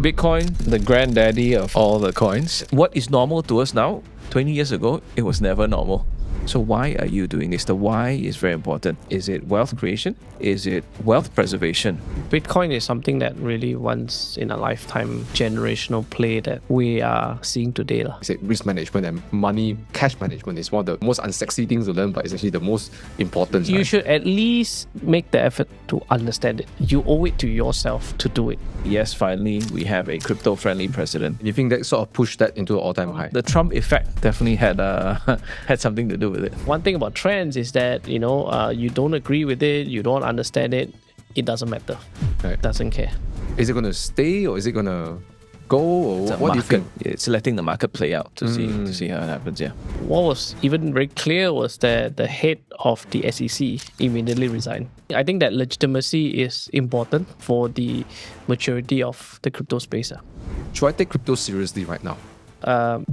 Bitcoin, the granddaddy of all the coins. What is normal to us now, 20 years ago, it was never normal. So why are you doing this? The why is very important. Is it wealth creation? Is it wealth preservation? Bitcoin is something that really once in a lifetime generational play that we are seeing today. I said risk management and money, cash management is one of the most unsexy things to learn, but it's actually the most important. You should at least make the effort to understand it. You owe it to yourself to do it. Yes, finally, we have a crypto-friendly president. You think that sort of pushed that into an all-time high? The Trump effect definitely had had something to do with it. One thing about trends is that, you don't agree with it, you don't understand it, it doesn't matter. Right. It doesn't care. Is it going to stay or is it going to go? Or what do you think? It's letting the market play out to see how it happens, yeah. What was even very clear was that the head of the SEC immediately resigned. I think that legitimacy is important for the maturity of the crypto space. Should I take crypto seriously right now? Um,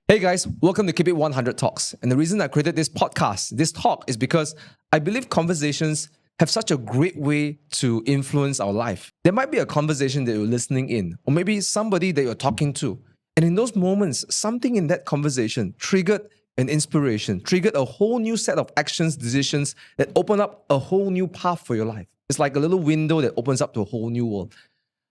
Hey guys, welcome to Keep It 100 Talks. And the reason I created this podcast, this talk, is because I believe conversations have such a great way to influence our life. There might be a conversation that you're listening in, or maybe somebody that you're talking to. And in those moments, something in that conversation triggered an inspiration, triggered a whole new set of actions, decisions that open up a whole new path for your life. It's like a little window that opens up to a whole new world.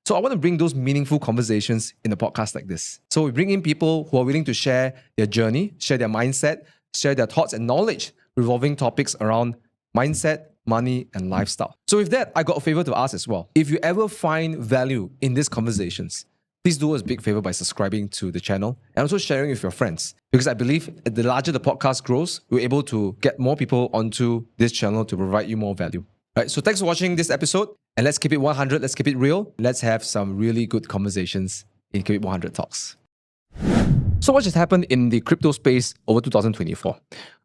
So I want to bring those meaningful conversations in a podcast like this. So we bring in people who are willing to share their journey, share their mindset, share their thoughts and knowledge, revolving topics around mindset, money, and lifestyle. So with that, I got a favor to ask as well. If you ever find value in these conversations, please do us a big favor by subscribing to the channel and also sharing with your friends. Because I believe the larger the podcast grows, we're able to get more people onto this channel to provide you more value. All right, so thanks for watching this episode. And let's keep it 100. Let's keep it real. Let's have some really good conversations in Keep It 100 Talks. So what just happened in the crypto space over 2024?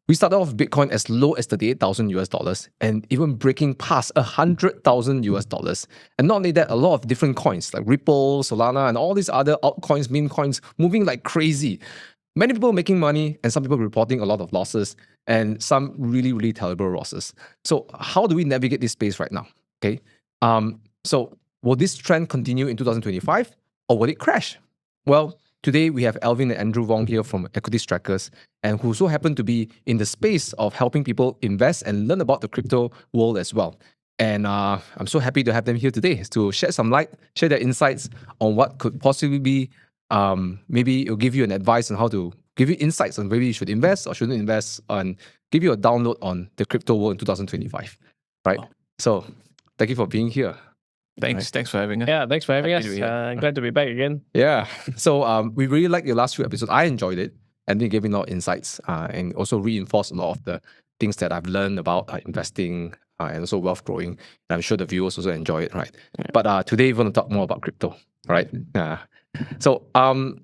We started off Bitcoin as low as 38,000 US dollars and even breaking past 100,000 US dollars. And not only that, a lot of different coins like Ripple, Solana, and all these other altcoins, meme coins moving like crazy. Many people making money and some people reporting a lot of losses and some really, really terrible losses. So how do we navigate this space right now? Okay. So will this trend continue in 2025 or will it crash? Well, today we have Alvin and Andrew Wong here from Equities Trackers and who so happen to be in the space of helping people invest and learn about the crypto world as well. And I'm so happy to have them here today to shed some light, share their insights on what could possibly be, maybe it'll give you an advice on how to give you insights on whether you should invest or shouldn't invest and give you a download on the crypto world in 2025, right? Oh. So thank you for being here. Thanks for having us. Yeah, thanks for having us. Glad to be back again. Yeah. So we really liked your last few episodes. I enjoyed it and they gave me a lot of insights and also reinforced a lot of the things that I've learned about investing and also wealth growing. And I'm sure the viewers also enjoy it, right? Yeah. But today we want to talk more about crypto, right? So you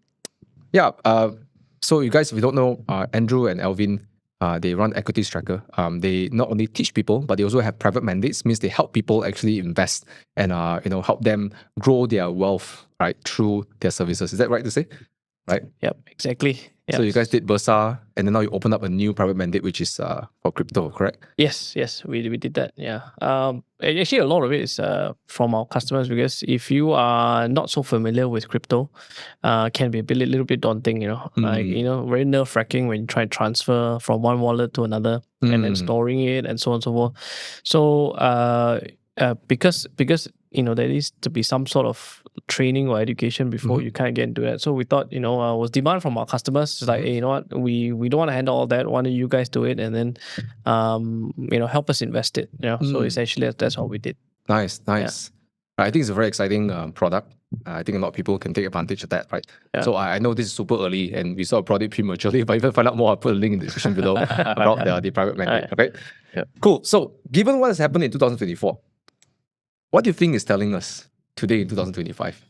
guys, if you don't know, Andrew and Alvin, they run Equities Tracker. They not only teach people, but they also have private mandates. Means they help people actually invest and help them grow their wealth right through their services. Is that right to say? Right. Yep. Exactly. Yep. So you guys did Bursa, and then now you open up a new private mandate, which is for crypto, correct? Yes, we did that. Yeah. Actually, a lot of it is from our customers because if you are not so familiar with crypto, can be a little bit daunting. Like very nerve-wracking when you try to transfer from one wallet to another and then storing it and so on and so forth. So because there needs to be some sort of training or education before you kind of get into that. So we thought, was demand from our customers. It's like, hey, you know what, we don't want to handle all that. Why don't you guys do it and then, help us invest it. So essentially that's what we did. Nice. Yeah. I think it's a very exciting product. I think a lot of people can take advantage of that, right? Yeah. So I know this is super early and we sort of brought it prematurely, but if you find out more, I'll put a link in the description below about the private mandate, okay? Yeah. Cool. So given what has happened in 2024, what do you think is telling us today in 2025?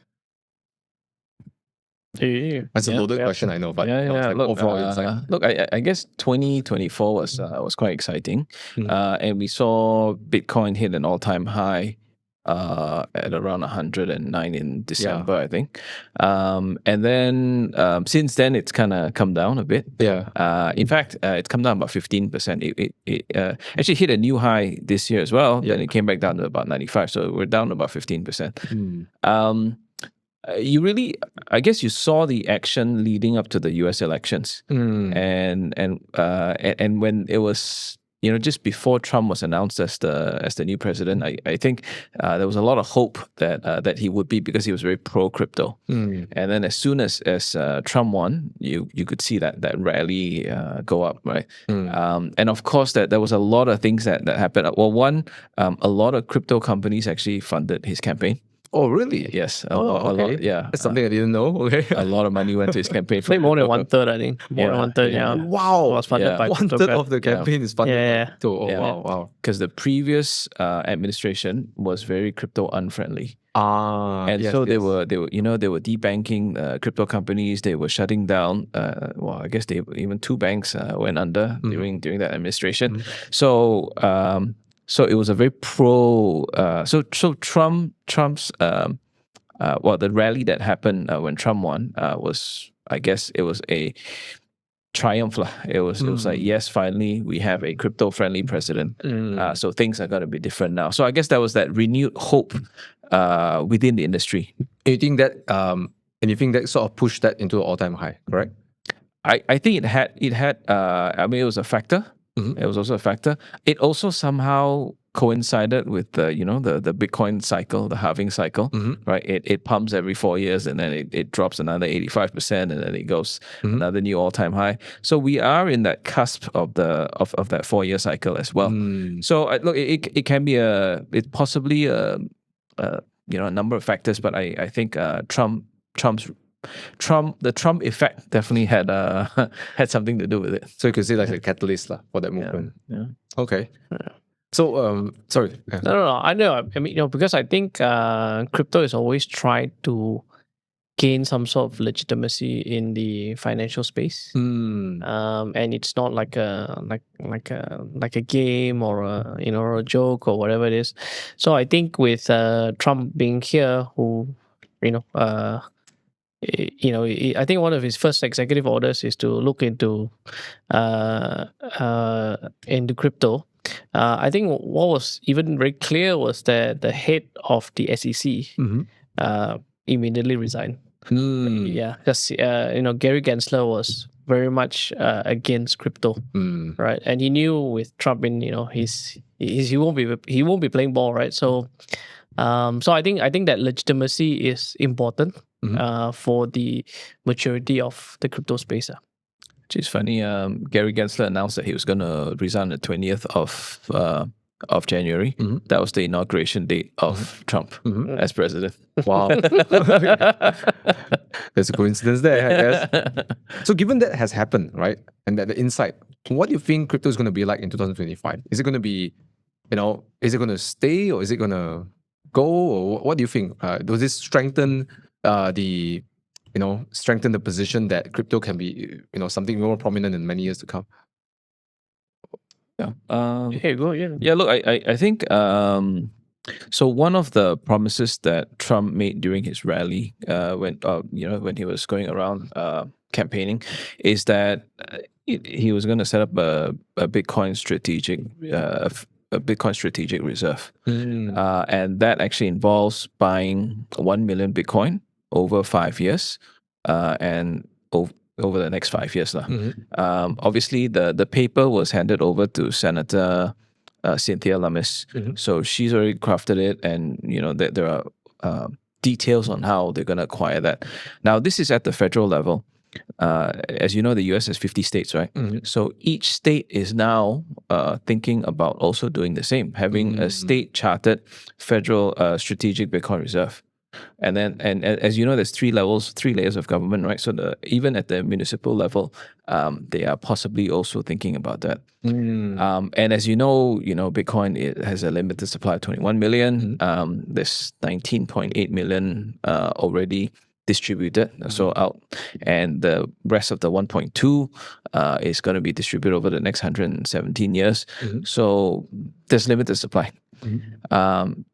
That's a loaded question, I know, but overall insight. Look, I guess 2024 was quite exciting, and we saw Bitcoin hit an all-time high. at around 109 in December, I think. And then since then, it's kind of come down a bit. Yeah. In fact, it's come down about 15%. It actually hit a new high this year as well. Then it came back down to about 95. So we're down about 15%. You really, I guess, you saw the action leading up to the U.S. elections, and when it was, just before Trump was announced as the new president, I think there was a lot of hope that he would be, because he was very pro crypto. And then as soon as Trump won, you could see that rally go up, right? And of course that there was a lot of things that happened. Well, one, a lot of crypto companies actually funded his campaign. Oh, really? Yes. Okay. A lot, yeah. That's something I didn't know. Okay. A lot of money went to his campaign. I think more than 1/3, I think. More than 1/3, yeah. Wow. Was funded by 1/3 of the campaign is funded by crypto. Oh, Yeah. wow. Because the previous administration was very crypto unfriendly. And yes, so they yes. were debanking crypto companies. They were shutting down. I guess even 2 banks went under during that administration. So it was a very pro. So Trump's the rally that happened when Trump won was, I guess, it was a triumph. It was like, yes, finally we have a crypto friendly president. So things are going to be different now. So I guess that was that renewed hope within the industry. And you think that sort of pushed that into an all-time high, correct? I think it had. I mean, it was a factor. It was also a factor. It also somehow coincided with the Bitcoin cycle, the halving cycle, right? It pumps every 4 years, and then it drops another 85%, and then it goes another new all-time high. So we are in that cusp of that 4-year cycle as well. So look, it can be possibly a number of factors, but I think the Trump effect definitely had something to do with it. So you could say like a catalyst for that movement. Yeah. Okay. So sorry. No. I know. I mean, because I think crypto is always tried to gain some sort of legitimacy in the financial space. And it's not like a game or a joke or whatever it is. So I think with Trump being here, who I think one of his first executive orders is to look into crypto. I think what was even very clear was that the head of the SEC immediately resigned. Yeah, because Gary Gensler was very much against crypto, right? And he knew with Trump in, he won't be playing ball, right? So I think that legitimacy is important for the maturity of the crypto space. Which is funny. Gary Gensler announced that he was going to resign the 20th of January. That was the inauguration date of Trump as president. Wow. There's a coincidence there, I guess. So given that has happened, right, and that the insight, what do you think crypto is going to be like in 2025? Is it going to be, is it going to stay, or is it going to go, or what do you think? Does this strengthen strengthen the position that crypto can be, something more prominent in many years to come? Yeah. Hey, go. Yeah. Yeah. Look, I think. So one of the promises that Trump made during his rally, when he was going around campaigning, is that he was going to set up a Bitcoin strategic reserve, and that actually involves buying 1 million Bitcoin over 5 years, and over the next 5 years. Obviously, the paper was handed over to Senator Cynthia Lummis. So she's already crafted it, and there are details on how they're going to acquire that. Now, this is at the federal level. As you know, the US has 50 states, right? So each state is now thinking about also doing the same, having a state chartered federal strategic Bitcoin reserve. And as you know, there's 3 layers of government, right? So even at the municipal level, they are possibly also thinking about that. And as you know, Bitcoin, it has a limited supply of 21 million. There's 19.8 million already distributed, so out, and the rest of the 1.2 is going to be distributed over the next 117 years. So there's limited supply.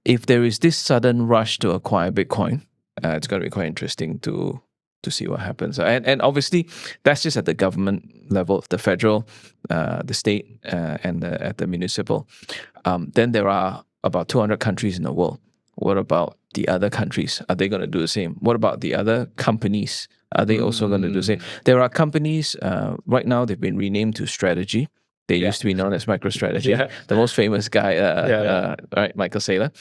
If there is this sudden rush to acquire Bitcoin, it's going to be quite interesting to see what happens. And obviously, that's just at the government level, the federal, the state, and at the municipal. Then there are about 200 countries in the world. What about the other countries? Are they going to do the same? What about the other companies? Are they also going to do the same? There are companies, right now, they've been renamed to Strategy. They used to be known as MicroStrategy. The most famous guy, right, Michael Saylor.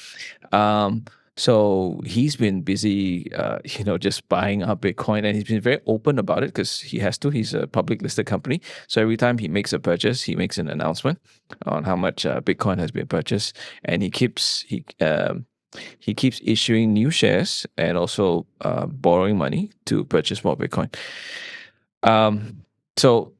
So he's been busy, just buying up Bitcoin, and he's been very open about it because he has to. He's a public listed company. So every time he makes a purchase, he makes an announcement on how much Bitcoin has been purchased, and he keeps issuing new shares and also borrowing money to purchase more Bitcoin. So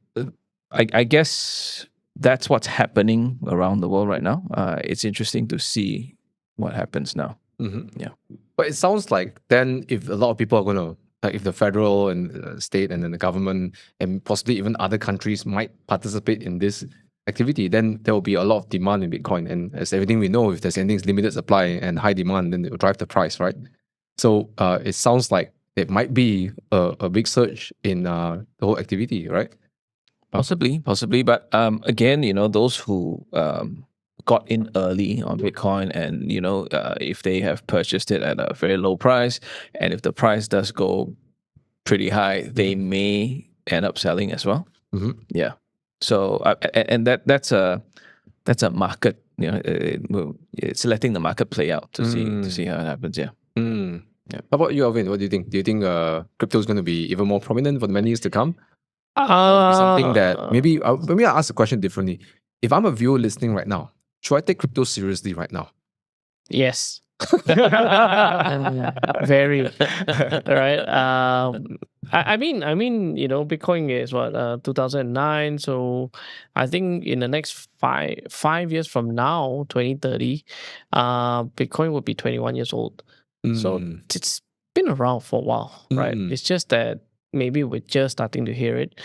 I guess that's what's happening around the world right now. It's interesting to see what happens now. Yeah. But it sounds like then if a lot of people are going to, like if the federal and state and then the government and possibly even other countries might participate in this activity, then there will be a lot of demand in Bitcoin. And as everything we know, if there's anything limited supply and high demand, then it will drive the price, right? So it sounds like it might be a big surge in the whole activity, right? Possibly. But again, those who got in early on Bitcoin and, if they have purchased it at a very low price, and if the price does go pretty high, they may end up selling as well. Yeah. So, and that's a market, it's letting the market play out to see how it happens. Yeah. How about you, Alvin? What do you think? Do you think crypto is going to be even more prominent for the many years to come? Something that maybe I'll ask the question differently. If I'm a viewer listening right now, should I take crypto seriously right now? Yes. Very right. I mean, Bitcoin is what 2009. So I think in the next five years from now, 2030, Bitcoin will be 21 years old. So it's been around for a while, right? It's just that maybe we're just starting to hear it,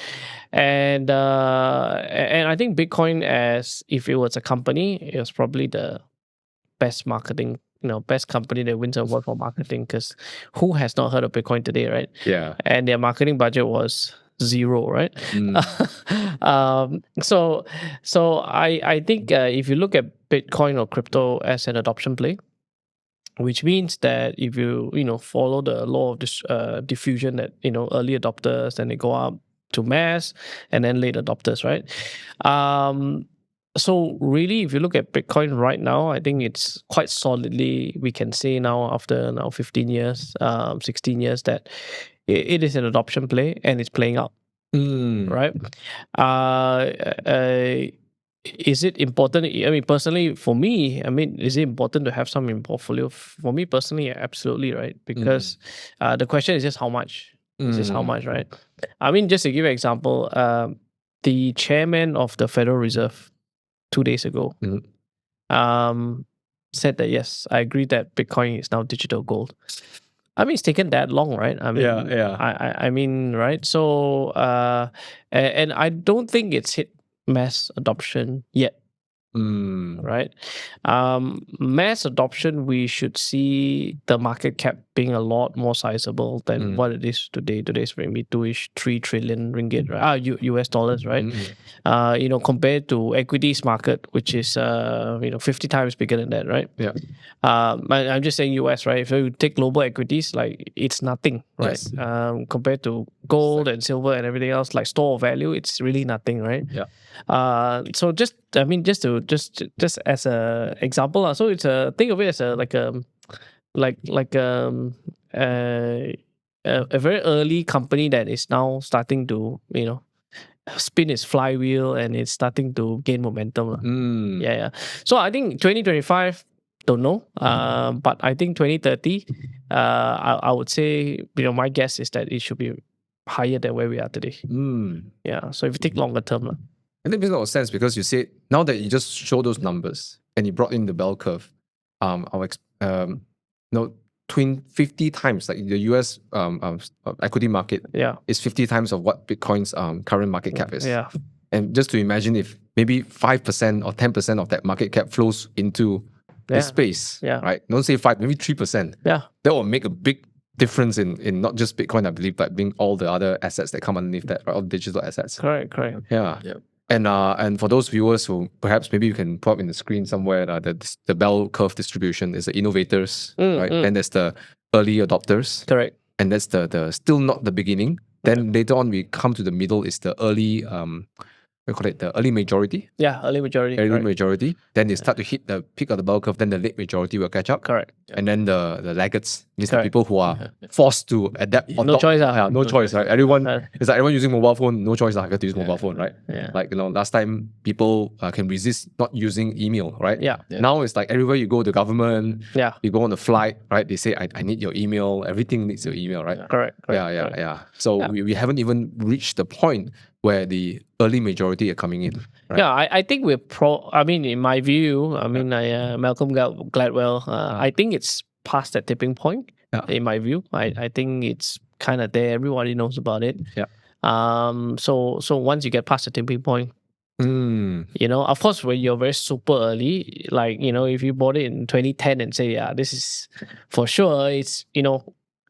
and I think Bitcoin, as if it was a company, it was probably the best marketing, best company that wins an award for marketing, because who has not heard of Bitcoin today, right? Yeah. And their marketing budget was zero, right? So I think if you look at Bitcoin or crypto as an adoption play, which means that if you follow the law of this diffusion, that early adopters, then they go up to mass, and then late adopters, right? So really, if you look at Bitcoin right now, I think it's quite solidly, we can say now after 15 years, 16 years, that it is an adoption play and it's playing out, right? Is it important? I mean, personally, for me, is it important to have some in portfolio? For me personally, absolutely, right? Because the question is just how much. It's just how much, right? I mean, just to give an example, the chairman of the Federal Reserve 2 days ago said that, yes, I agree that Bitcoin is now digital gold. I mean, it's taken that long, right? I mean, I mean, right? So, and I don't think it's hit mass adoption yet. Right? Mass adoption, we should see the market cap being a lot more sizable than what it is today. Today's maybe 3 trillion ringgit, right? US dollars, right? Compared to equities market, which is 50 times bigger than that, right? Yeah. I'm just saying US, right? If you take global equities, like it's nothing, right? Yes. Compared to gold and silver and everything else, like store of value, it's really nothing, right? Yeah. So just as a example, so it's think of it as a very early company that is now starting to spin its flywheel, and it's starting to gain momentum. Yeah. So I think 2025, don't know, but I think 2030, I would say, my guess is that it should be higher than where we are today. Yeah. So if you take longer term, I think it makes a lot of sense, because you said, now that you just show those numbers and you brought in the bell curve, twin 50 times, like the US equity market is 50 times of what Bitcoin's current market cap is. Yeah. And just to imagine if maybe 5% or 10% of that market cap flows into this space, Yeah. right? Don't say 5, maybe 3%. Yeah. That will make a big difference in not just Bitcoin, I believe, but being all the other assets that come underneath that, right? All digital assets. Correct. Yeah. Yep. And for those viewers who perhaps maybe you can put up in the screen somewhere, the bell curve distribution is the innovators, right? Then there's the early adopters, Correct. and that's the still not the beginning. Then later on we come to the middle is the early we call it the early majority. Yeah, early majority. Early correct. majority. Then they start to hit the peak of the bell curve. Then the late majority will catch up. Correct. And then the laggards, means the Correct. people who are forced to adapt. on No top. choice, Yeah, no choice, right? Everyone, Uh, it's like everyone using mobile phone, no choice, I got to use mobile phone, right? Yeah. Like, last time people can resist not using email, right? Yeah. Now it's like everywhere you go, the government, Yeah. you go on a flight, right? They say, I need your email. Everything needs your email, right? Correct. Yeah. So we haven't even reached the point where the early majority are coming in. Right? Yeah, I think I mean, in my view, Malcolm Gladwell, I think it's past that tipping point. Yeah. In my view, I think it's kind of there. Everybody knows about it. Yeah. So once you get past the tipping point, Mm. of course, when you're very super early, like, if you bought it in 2010 and say, yeah, this is for sure, it's,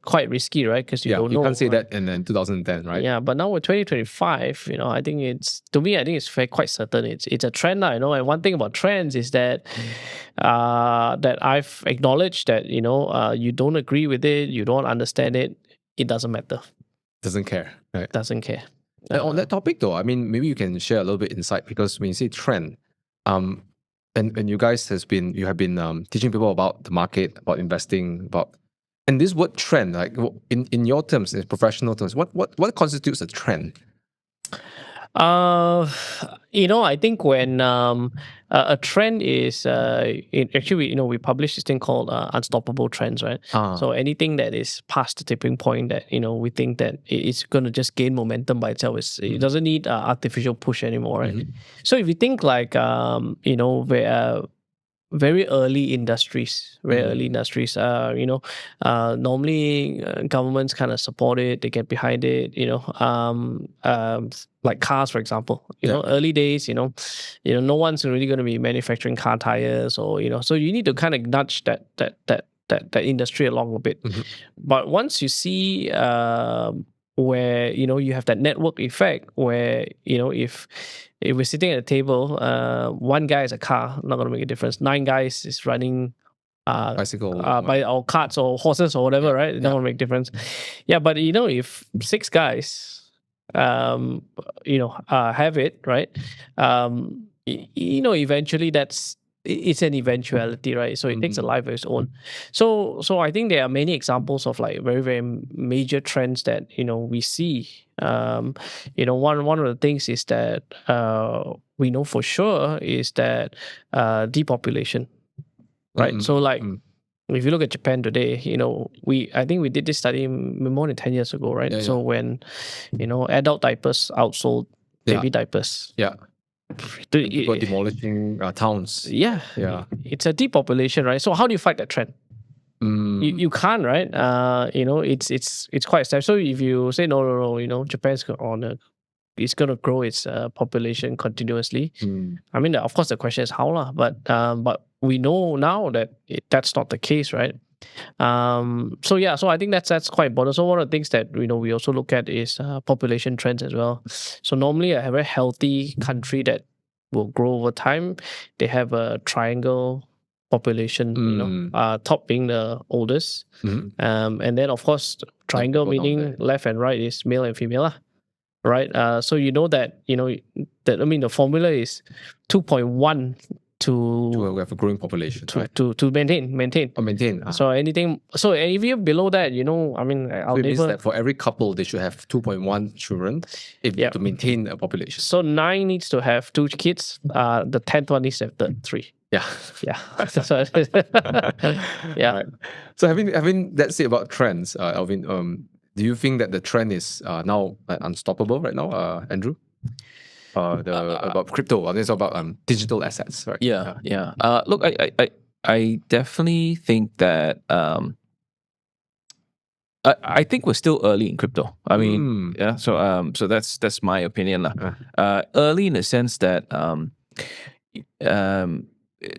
quite risky, right? Because you don't know. You can't say right? that in 2010, right? Yeah, but now with 2025, I think it's quite certain it's a trend now, and one thing about trends is that that I've acknowledged that, you don't agree with it, you don't understand it, it doesn't matter. Doesn't care, right? Doesn't care. And on that topic though, I mean, maybe you can share a little bit insight, because when you say trend, and you guys have been teaching people about the market, about investing, and this word trend, like in your terms, in professional terms, what constitutes a trend? I think when a trend is actually we publish this thing called unstoppable trends, right? So anything that is past the tipping point that we think that it's going to just gain momentum by itself, it doesn't need artificial push anymore, right? So if you think like where very early industries, normally governments kind of support it, they get behind it, like cars, for example, early days, no one's really going to be manufacturing car tires, or, so you need to kind of nudge that industry along a bit. But once you see where you have that network effect where if we're sitting at a table, one guy is a car, not going to make a difference. 9 guys is running bicycle, by our carts or horses or whatever, right? It's not going to make a difference. Yeah, but if 6 guys have it, right? Eventually it's an eventuality, right? So it takes a life of its own. So I think there are many examples of like very, very major trends that we see. One of the things is that we know for sure is that depopulation, right? So like if you look at Japan today, I think we did this study more than 10 years ago, right? So when adult diapers outsold baby diapers. Yeah. People demolishing towns. Yeah. It's a depopulation, right? So how do you fight that trend? You can't, right? It's quite sad. So if you say no, Japan's it's gonna grow its population continuously. I mean, of course, the question is how lah. But we know now that that's not the case, right? So I think that's quite important. So one of the things that we also look at is population trends as well. So normally a very healthy country that will grow over time, they have a triangle population, top being the oldest, and then of course triangle meaning left and right is male and female lah. Right, so that the formula is 2.1 to we have a growing population, right? to maintain. Maintain. So if you're below that, our So it means that for every couple they should have 2.1 children to maintain a population. So 9 needs to have 2 kids. The 10th one needs to have 3. Yeah. So, yeah. Right. So having that said about trends, Alvin, do you think that the trend is now unstoppable right now, Andrew? About crypto, it's about digital assets, right? Yeah. Look, I definitely think that I think we're still early in crypto. I mean, so that's my opinion lah. Early in the sense that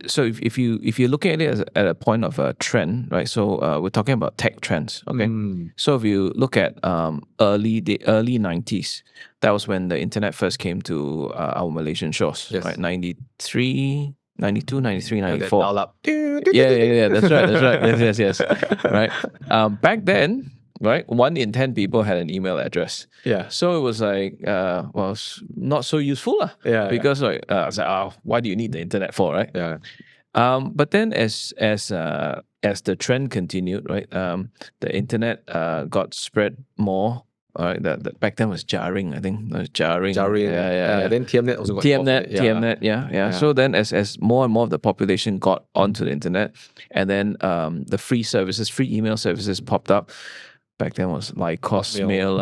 so if you're looking at it as at a point of a trend, right? So we're talking about tech trends, okay? So if you look at early 90s, that was when the internet first came to our Malaysian shores, right? 93, 92, 93, 94. Dial-up. Yeah. That's right. Yes. Right. Back then, right, 1 in 10 people had an email address. Yeah. So it was like, well, it's not so useful, because like, I was like, oh, why do you need the internet for, right? Yeah. But then as the trend continued, right, the internet got spread more. All right, that back then was jarring. I think it was jarring. Yeah. Then TMNet also got TMNet, yeah. So then as more and more of the population got onto the internet, and then the free email services popped up. Back then was like Hotmail,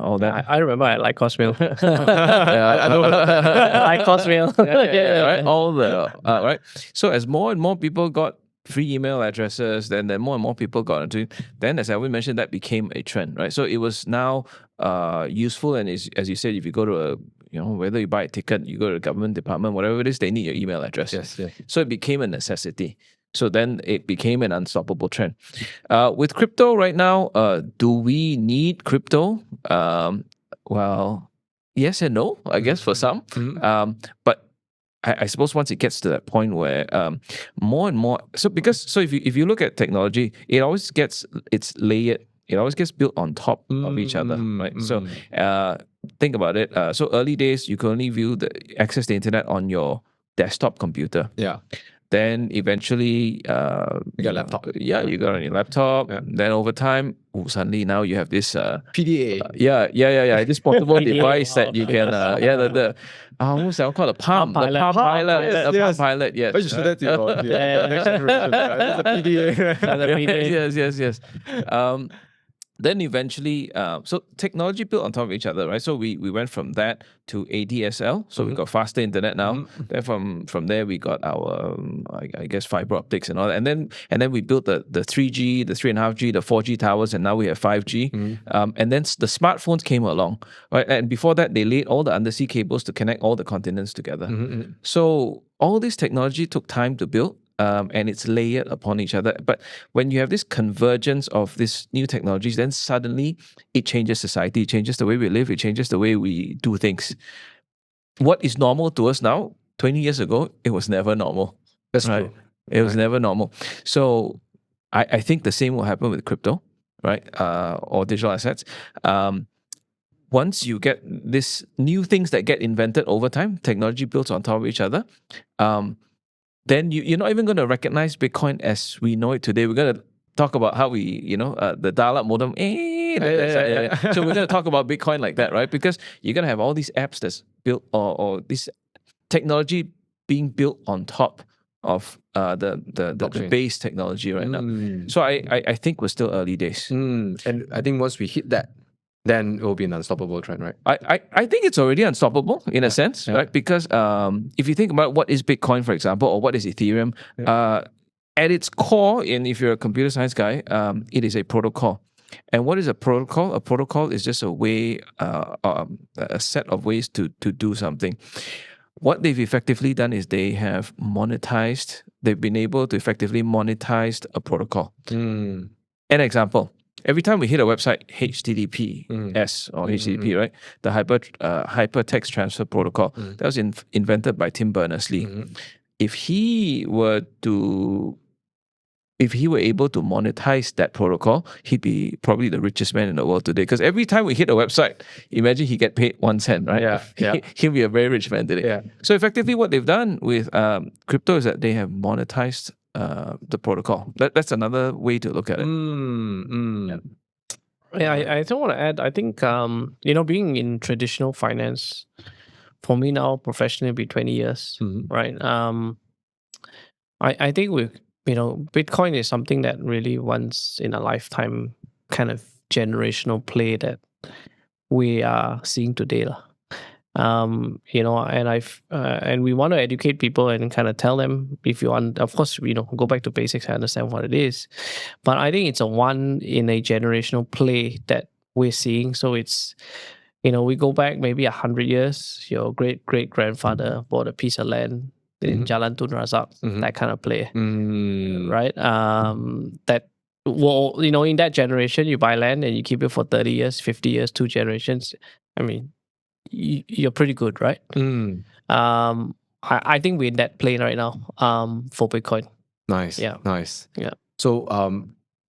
all that. I remember I like Cosmail. I know. I like Cosmail. Right. All the right. So as more and more people got free email addresses, then more and more people got into it. Then, as Alvin mentioned, that became a trend, right? So it was now useful, and as you said, if you go to whether you buy a ticket, you go to the government department, whatever it is, they need your email address. Yes. So it became a necessity. So then it became an unstoppable trend. With crypto right now, do we need crypto? Well, yes and no, I guess, for some. But I suppose once it gets to that point where more and more, so if you look at technology, it always gets layered. It always gets built on top of each other, right? So think about it. So early days, you could only access the internet on your desktop computer. Yeah. Then eventually, you got a laptop. You got on your laptop. Yeah. Then over time, suddenly now you have this PDA. This portable device that you can what's that called? The Palm Pilot. Palm Pilot. Yes. I just said that to you. Next generation. That's a PDA. Yes. Then eventually, so technology built on top of each other, right? So we went from that to ADSL, so we got faster internet now. Then from there we got our I guess fiber optics and all that, and then we built the 3G, the 3.5G, the 4G towers, and now we have 5G. And then the smartphones came along, right? And before that, they laid all the undersea cables to connect all the continents together. So all this technology took time to build. And it's layered upon each other. But when you have this convergence of these new technologies, then suddenly it changes society, it changes the way we live, it changes the way we do things. What is normal to us now, 20 years ago, it was never normal. That's right. True. It was never normal. So I think the same will happen with crypto, right? Or digital assets. Once you get these new things that get invented over time, technology built on top of each other, then you're not even going to recognize Bitcoin as we know it today. We're going to talk about how we, the dial-up modem. So we're going to talk about Bitcoin like that, right? Because you're going to have all these apps that's built or this technology being built on top of the base technology right now. So I think we're still early days. And I think once we hit that, then it will be an unstoppable trend, right? I think it's already unstoppable in a sense, right? Because if you think about what is Bitcoin, for example, or what is Ethereum, at its core, and if you're a computer science guy, it is a protocol. And what is a protocol? A protocol is just a way, a set of ways to do something. What they've effectively done is they have monetized, they've been able to effectively monetize a protocol. An example. Every time we hit a website, HTTPS or HTTP, right? The hypertext transfer protocol that was invented by Tim Berners-Lee. If he were able to monetize that protocol, he'd be probably the richest man in the world today. Because every time we hit a website, imagine he get paid 1 cent, right? He'll be a very rich man today. So effectively, what they've done with crypto is that they have monetized the protocol. That's another way to look at it. I don't want to add. I think being in traditional finance, for me now professionally, be 20 years, right? I think with Bitcoin is something that really once in a lifetime kind of generational play that we are seeing today, and we want to educate people and kind of tell them, if you want, of course, go back to basics, I understand what it is, but I think it's a one in a generational play that we're seeing. So it's, we go back maybe 100 years, your great grandfather bought a piece of land, in Jalan Tun Razak, that kind of play, Mm. right? That, well, in that generation, you buy land and you keep it for 30 years, 50 years, 2 generations. I mean, you're pretty good, right? Mm. I think we're in that plane right now, for Bitcoin. Nice. Yeah. Nice. Yeah. So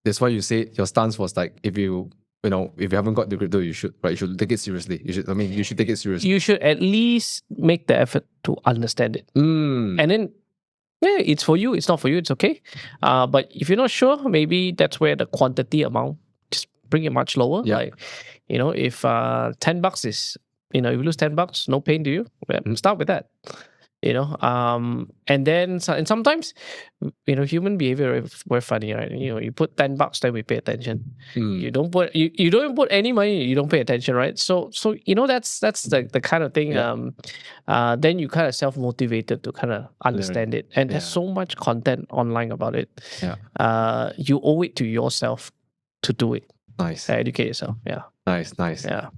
that's why you say your stance was like, if you haven't got the crypto, you should take it seriously. You should take it seriously. You should at least make the effort to understand it. And then, yeah, it's for you, it's not for you, it's okay. But if you're not sure, maybe that's where the quantity amount, just bring it much lower. Yeah. Like, if $10 is, if you lose $10, no pain to you, start with that. And then sometimes, human behavior is very funny, right? You put $10, then we pay attention. You don't put you don't put any money, you don't pay attention, right? So that's the kind of thing. Then you kind of self-motivated to kind of understand it, and there's so much content online about it. You owe it to yourself to do it. Nice. Educate yourself. Yeah. Nice. Yeah.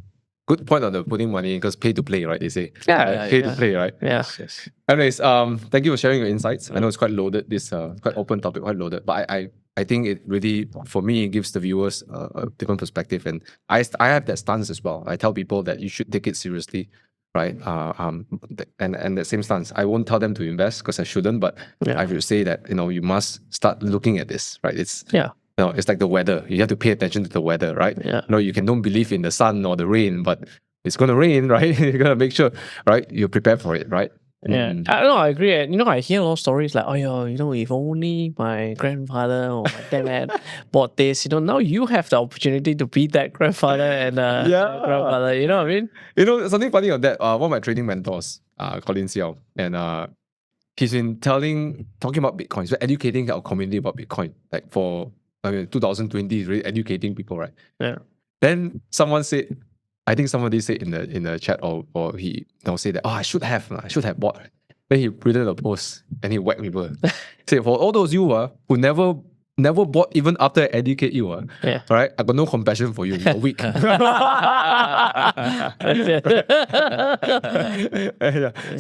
Good point on the putting money, because pay to play, right? They say. Yeah. Pay to play, right? Yeah. Yes. Anyways, thank you for sharing your insights. I know it's quite loaded. This quite open topic, quite loaded. But I think it really, for me, it gives the viewers a different perspective, and I have that stance as well. I tell people that you should take it seriously, right? And the same stance. I won't tell them to invest because I shouldn't, but I will say that you must start looking at this, right? It's it's like the weather. You have to pay attention to the weather, right? Yeah. Don't believe in the sun or the rain, but it's gonna rain, right? You gotta make sure, right? You're prepared for it, right? Yeah, I agree. I hear a lot of stories like, if only my grandfather or my dad bought this, now you have the opportunity to be that grandfather and grandfather. You know what I mean? Something funny on that. One of my trading mentors, Colin Xiao, and he's been talking about Bitcoin, so educating our community about Bitcoin. Like for 2020 is really educating people, right? Yeah. Then someone said, I think somebody said in the chat, or he say that, I should have bought. Then he printed a post and he whacked people. Say, for all those you who never bought even after I educate you, right? I got no compassion for you. You're weak. So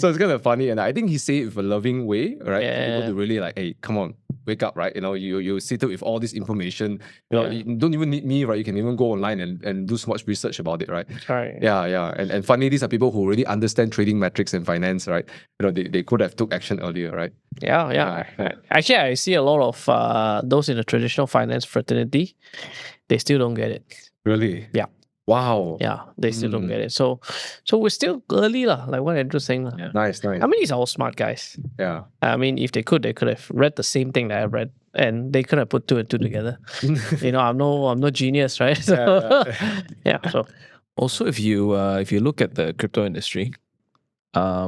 it's kind of funny, and I think he said it with a loving way, right? People to really like, hey, come on, wake up, right? You sit with all this information. You don't even need me, right? You can even go online and do so much research about it, right? Right. Yeah. And funny, these are people who really understand trading metrics and finance, right? They could have took action earlier, right? Yeah. Actually, I see a lot of those in the traditional finance fraternity. They still don't get it. Really? Yeah. Wow. Yeah, they still don't get it. So we're still early, like what Andrew's saying. Nice. I mean, these are all smart guys. Yeah. I mean, if they could have read the same thing that I read, and they could have put 2 and 2 together. I'm no genius, right? So, So Also, if you look at the crypto industry, a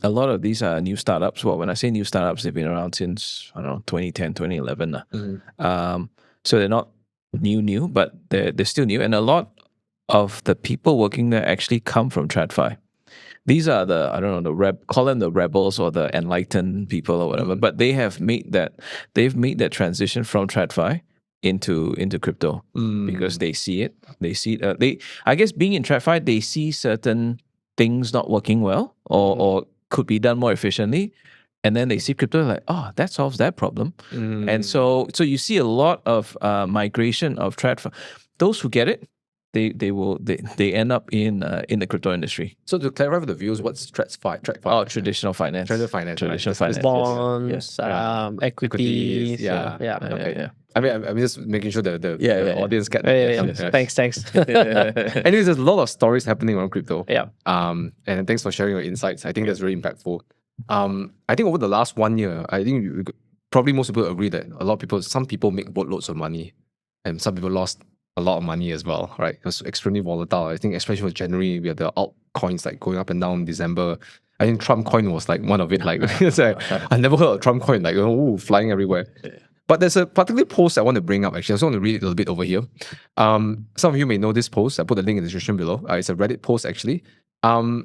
lot of these are new startups. Well, when I say new startups, they've been around since 2010, 2011. So they're not new, but they're still new, and a lot of the people working there actually come from TradFi. These are call them the rebels or the enlightened people or whatever, but they've made that transition from TradFi into crypto because they see it. I guess being in TradFi, they see certain things not working well or could be done more efficiently. And then they see crypto like, that solves that problem. And so you see a lot of migration of TradFi. Those who get it, they end up in the crypto industry. So to clarify for the viewers, what's TradFi? Oh, traditional finance. Traditional finance. Bonds, equities. Okay. I'm just making sure the audience get. Thanks. Anyways, there's a lot of stories happening around crypto. Yeah. And thanks for sharing your insights. I think that's really impactful. I think over the last 1 year, I think probably most people agree that some people make boatloads of money, and some people lost a lot of money as well, right? It was extremely volatile. I think especially for January, we had the altcoins like going up and down. December, I think Trump coin was like one of it. Like, it's like I never heard of Trump coin, like flying everywhere. But there's a particular post I want to bring up. Actually, I just want to read it a little bit over here. Some of you may know this post. I put the link in the description below. It's a Reddit post actually. So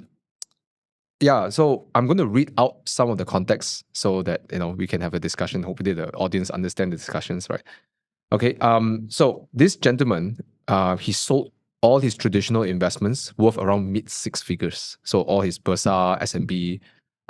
I'm going to read out some of the context so that we can have a discussion. Hopefully the audience understand the discussions, right? Okay. So this gentleman, he sold all his traditional investments worth around mid 6 figures. So all his Bursa, S&P,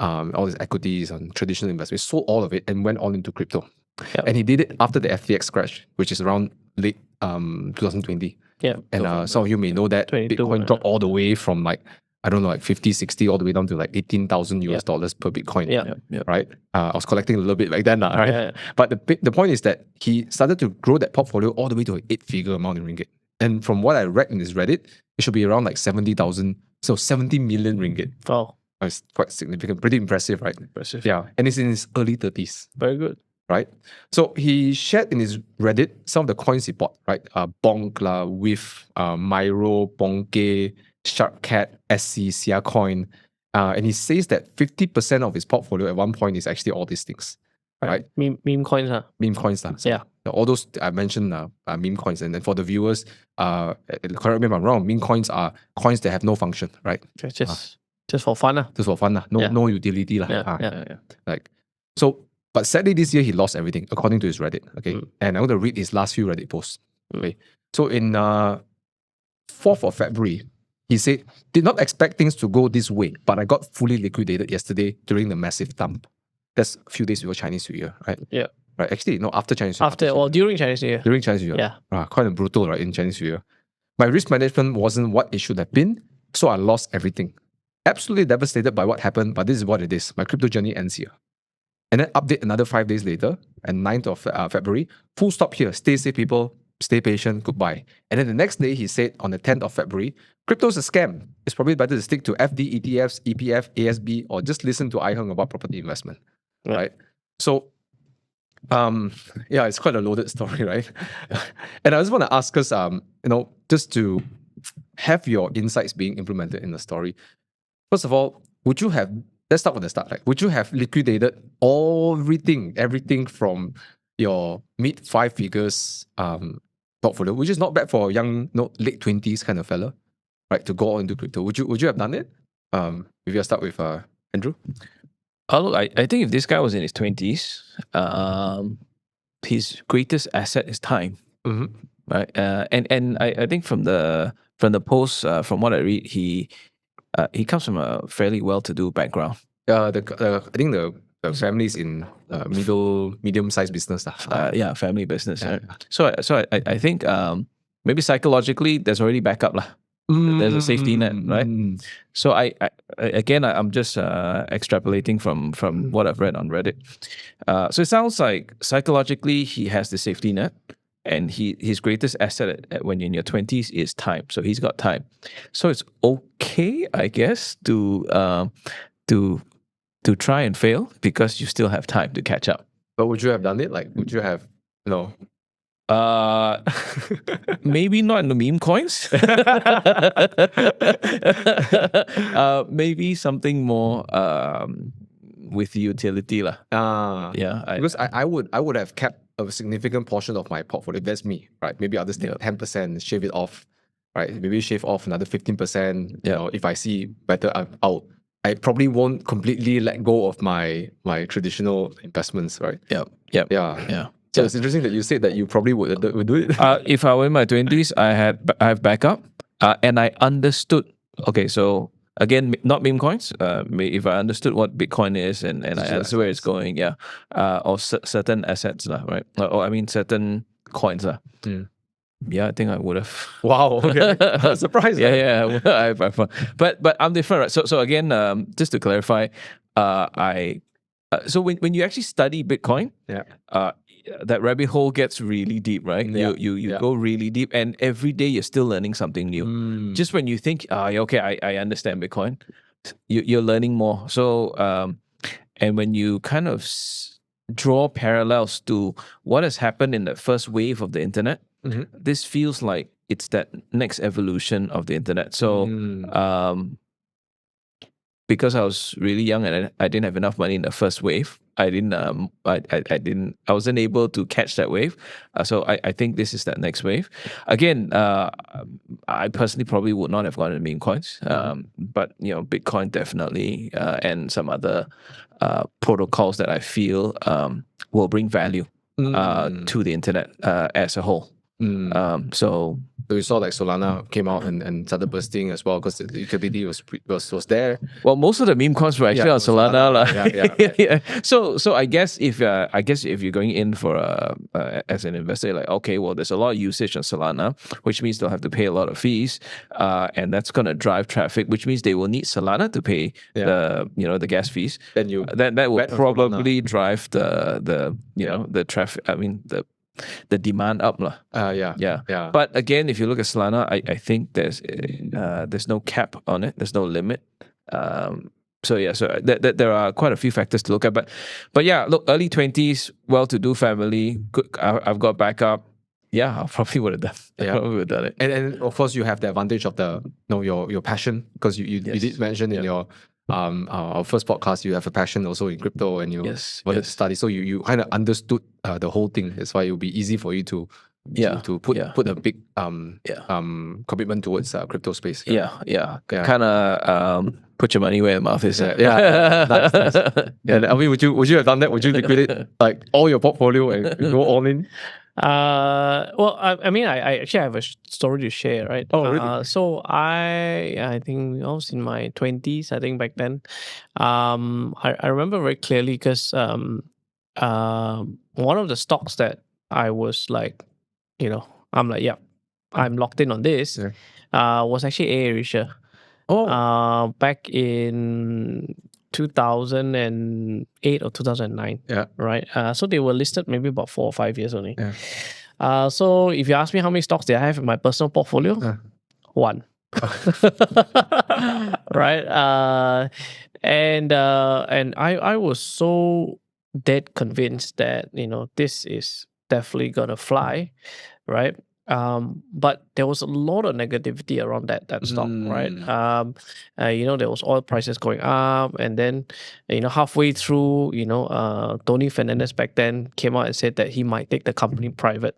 all these equities and traditional investments, sold all of it and went all into crypto. Yep. And he did it after the FTX crash, which is around late 2020. Yeah. And some of you may know that 22, Bitcoin dropped all the way from like, I don't know, like 50, 60, all the way down to like 18,000 US dollars per Bitcoin. Yeah. Right? I was collecting a little bit back then, right? Yeah. But the point is that he started to grow that portfolio all the way to an 8-figure amount in ringgit. And from what I read in his Reddit, it should be around like 70,000, so 70 million ringgit. Wow. It's quite significant, pretty impressive, right? Impressive. Yeah, and it's in his early 30s. Very good. Right? So he shared in his Reddit some of the coins he bought, right? Bonk, With, Myro, Bonke, Sharkcat, SC, Sia Coin. And he says that 50% of his portfolio at one point is actually all these things. Right? Meme coins, huh? Meme coins. So all those I mentioned are meme coins. And then for the viewers, correct me if I'm wrong, meme coins are coins that have no function, right? Just for fun. Just for fun. No utility. Like, so, but sadly this year he lost everything, according to his Reddit. Okay. And I'm going to read his last few Reddit posts. Okay. So in 4th of February, he said, did not expect things to go this way, but I got fully liquidated yesterday during the massive dump. That's a few days before Chinese New Year, right? Yeah. Right. Actually, no, after Chinese New Year. During Chinese New Year. During Chinese New Year. Yeah. Quite a brutal, right, in Chinese New Year. My risk management wasn't what it should have been, so I lost everything. Absolutely devastated by what happened, but this is what it is. My crypto journey ends here. And then update another 5 days later, and 9th of February, full stop here. Stay safe, people. Stay patient. Goodbye. And then the next day, he said on the 10th of February, crypto's a scam. It's probably better to stick to FD, ETFs, EPF, ASB, or just listen to iHung about property investment. Right? So, it's quite a loaded story, right? And I just want to ask us, just to have your insights being implemented in the story. First of all, let's start with the start. Like, would you have liquidated everything from your mid 5 figures portfolio, which is not bad for a young, late 20s kind of fella, right, to go into crypto? Would you have done it? Maybe I'll start with Andrew. Look, I think if this guy was in his 20s, his greatest asset is time, right? And I think from the post, from what I read, he comes from a fairly well-to-do background. I think the family's in medium-sized business. Family business. Right? So I think maybe psychologically there's already backup lah. There's a safety net, right? So I'm just extrapolating from what I've read on Reddit. So it sounds like psychologically he has the safety net, and his greatest asset when you're in your 20s is time. So he's got time. So it's okay, I guess, to try and fail because you still have time to catch up. But would you have done it? Like, would you have maybe not in the meme coins. Maybe something more with utility lah. Because I would have kept a significant portion of my portfolio. That's me, right? Maybe I'll just take 10%, shave it off, right? Maybe shave off another 15%. If I see better out. I probably won't completely let go of my traditional investments, right? Yeah. So it's interesting that you said that you probably would do it. If I were in my 20s, I have backup, and I understood. Okay, so again, not meme coins. If I understood what Bitcoin is and I understood where it's going, or certain assets, right? Or I mean, certain coins, Yeah, I think I would have. Wow, okay. Surprised. Yeah. But I'm different, right? So again, just to clarify, so when you actually study Bitcoin, that rabbit hole gets really deep, right? You go really deep, and every day you're still learning something new. Just when you think, okay, I understand Bitcoin, you're learning more. So and when you kind of draw parallels to what has happened in the first wave of the internet, this feels like it's that next evolution of the internet. So because I was really young and I didn't have enough money in the first wave, I wasn't able to catch that wave. So I think this is that next wave. Again, I personally probably would not have gone into meme coins, but Bitcoin definitely, and some other protocols that I feel will bring value to the internet as a whole. So we saw like Solana came out and started bursting as well because the utility was there. Well, most of the meme coins were actually on Solana. Yeah. Yeah. So I guess if you're going in for as an investor, you're like, okay, well, there's a lot of usage on Solana, which means they'll have to pay a lot of fees, and that's gonna drive traffic, which means they will need Solana to pay the gas fees. Then you that will bet on probably drive the traffic. I mean the demand up lah. Yeah. But again, if you look at Solana, I think there's no cap on it. There's no limit. So there are quite a few factors to look at. But yeah, look, early 20s, well-to-do family. Good. I've got backup. Yeah, I probably would have done. Probably would have done it. And of course, you have the advantage of your passion because you did mention in your our first podcast, you have a passion also in crypto and you wanted to study. So you kind of understood the whole thing. That's why it will be easy for you to put a big commitment towards crypto space. Kind of put your money where your mouth is. Nice. Yeah, I mean, would you have done that? Would you liquidate like all your portfolio and go all in? Well, I mean, I actually have a story to share, right? Oh, really? So I think I was in my 20s, I think back then. I remember very clearly because one of the stocks that I was like, I'm like, I'm locked in on this, was actually AirAsia. Back in 2008 or 2009. Yeah. Right. So they were listed maybe about 4 or 5 years only. Yeah. So if you ask me how many stocks did I have in my personal portfolio, one. Right. And I was so dead convinced that this is definitely gonna fly, right? But there was a lot of negativity around that stock, right? There was oil prices going up, and then halfway through, Tony Fernandez back then came out and said that he might take the company private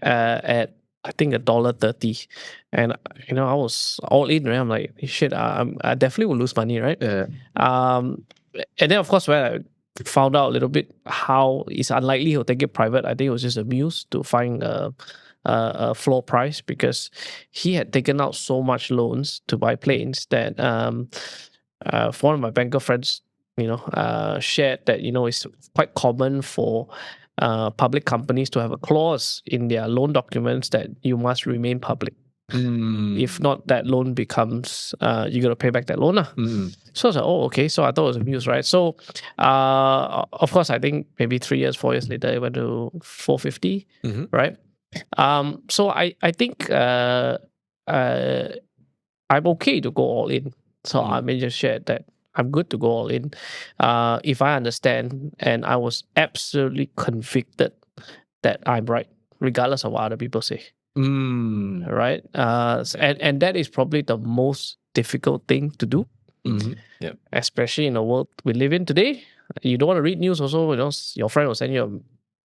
at I think $1.30, and I was all in, right? I'm like, shit, I definitely will lose money, right? And then of course when I found out a little bit how it's unlikely he'll take it private, I think it was just a muse to find a floor price because he had taken out so much loans to buy planes that one of my banker friends shared that it's quite common for public companies to have a clause in their loan documents that you must remain public. If not, that loan becomes you got to pay back that loan. So I was like, oh, okay. So I thought it was a muse, right? So of course, I think maybe 3 years, 4 years later, it went to 450, right? So I think I'm okay to go all in. So I may just share that I'm good to go all in if I understand and I was absolutely convicted that I'm right, regardless of what other people say. Right? And that is probably the most difficult thing to do, especially in the world we live in today. You don't want to read news also, your friend will send you a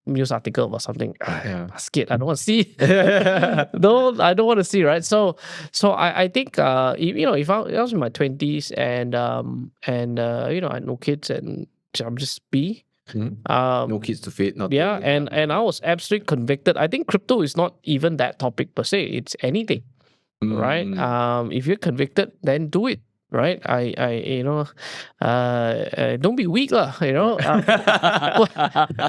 news article about something. I'm scared. I don't want to see. No, I don't want to see, right? So I think if I was in my 20s and I had no kids and I'm just no kids to feed, and I was absolutely convicted. I think crypto is not even that topic per se. It's anything, right? If you're convicted, then do it. Right, don't be weak, lah.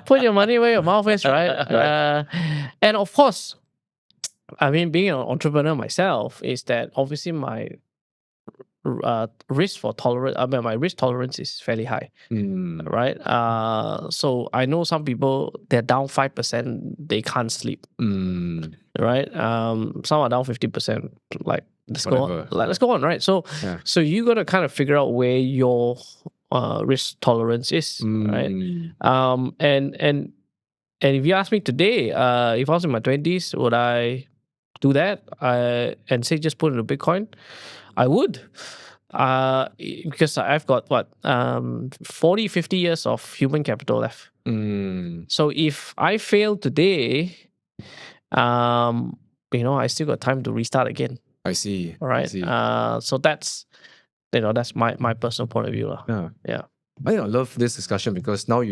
Put your money where your mouth is, right? And of course, I mean, being an entrepreneur myself, is that obviously my risk tolerance is fairly high, right? So I know some people, they're down 5%, they can't sleep, right? Some are down 50%, like. Let's go on, right? So you got to kind of figure out where your risk tolerance is, right? And if you ask me today, if I was in my 20s, would I do that and say just put it in Bitcoin? I would, because I've got 40, 50 years of human capital left. So if I fail today, I still got time to restart again. I see. All right. So that's that's my personal point of view. Yeah. I love this discussion because now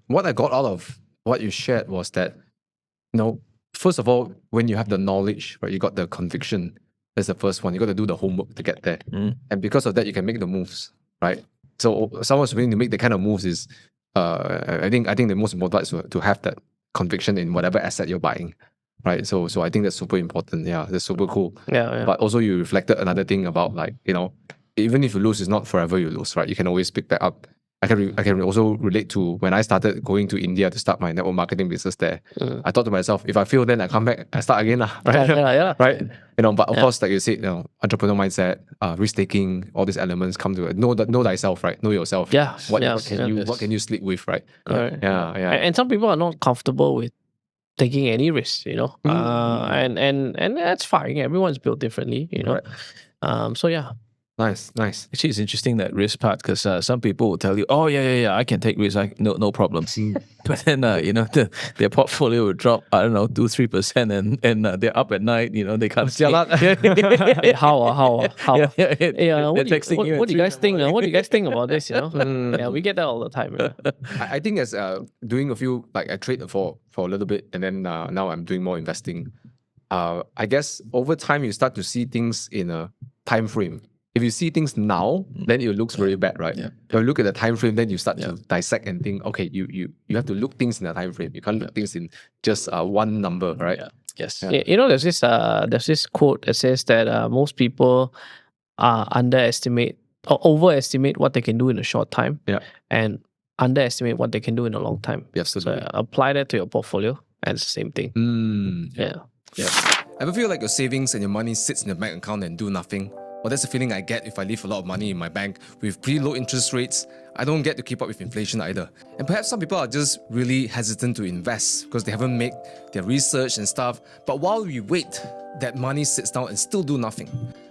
what I got out of what you shared was that first of all, when you have the knowledge, right, you got the conviction. That's the first one. You got to do the homework to get there. And because of that, you can make the moves, right? So someone's willing to make the kind of moves is, I think the most important is to have that conviction in whatever asset you're buying, right? So I think that's super important. Yeah, that's super cool. Yeah. But also you reflected another thing about like, you know, even if you lose, it's not forever you lose, right? You can always pick back up. I can also relate to when I started going to India to start my network marketing business there. I thought to myself, if I fail, then I come back, I start again, right? Yeah. Right? You know, but of course, like you said, you know, entrepreneur mindset, risk taking, all these elements come to it. Know thyself, right? Know yourself. Yeah. What can you sleep with, right? Correct. Yeah. And some people are not comfortable with taking any risks, you know. And that's fine. Everyone's built differently, you know. Right. So yeah. Nice. Actually, it's interesting that risk part because some people will tell you, "Oh yeah, I can take risk, no problem." But then you know their portfolio will drop, I don't know, 2-3%, and they're up at night. You know they can't sleep. How? Yeah. What do you guys think? What do you guys think about this? You know. Yeah, we get that all the time. You know? I think as doing a few, like I trade for a little bit, and then now I'm doing more investing. I guess over time you start to see things in a time frame. If you see things now, then it looks very bad, right? Yeah. If you look at the time frame, then you start to dissect and think, okay, you have to look things in a time frame. You can't look things in just one number, right? Yeah. Yes. Yeah. You know, there's this quote that says that most people underestimate or overestimate what they can do in a short time, and underestimate what they can do in a long time. Absolutely. So apply that to your portfolio, and it's the same thing. Yeah. Ever feel like your savings and your money sits in your bank account and do nothing? Well, that's the feeling I get if I leave a lot of money in my bank with pretty low interest rates. I don't get to keep up with inflation either. And perhaps some people are just really hesitant to invest because they haven't made their research and stuff. But while we wait, that money sits down and still do nothing.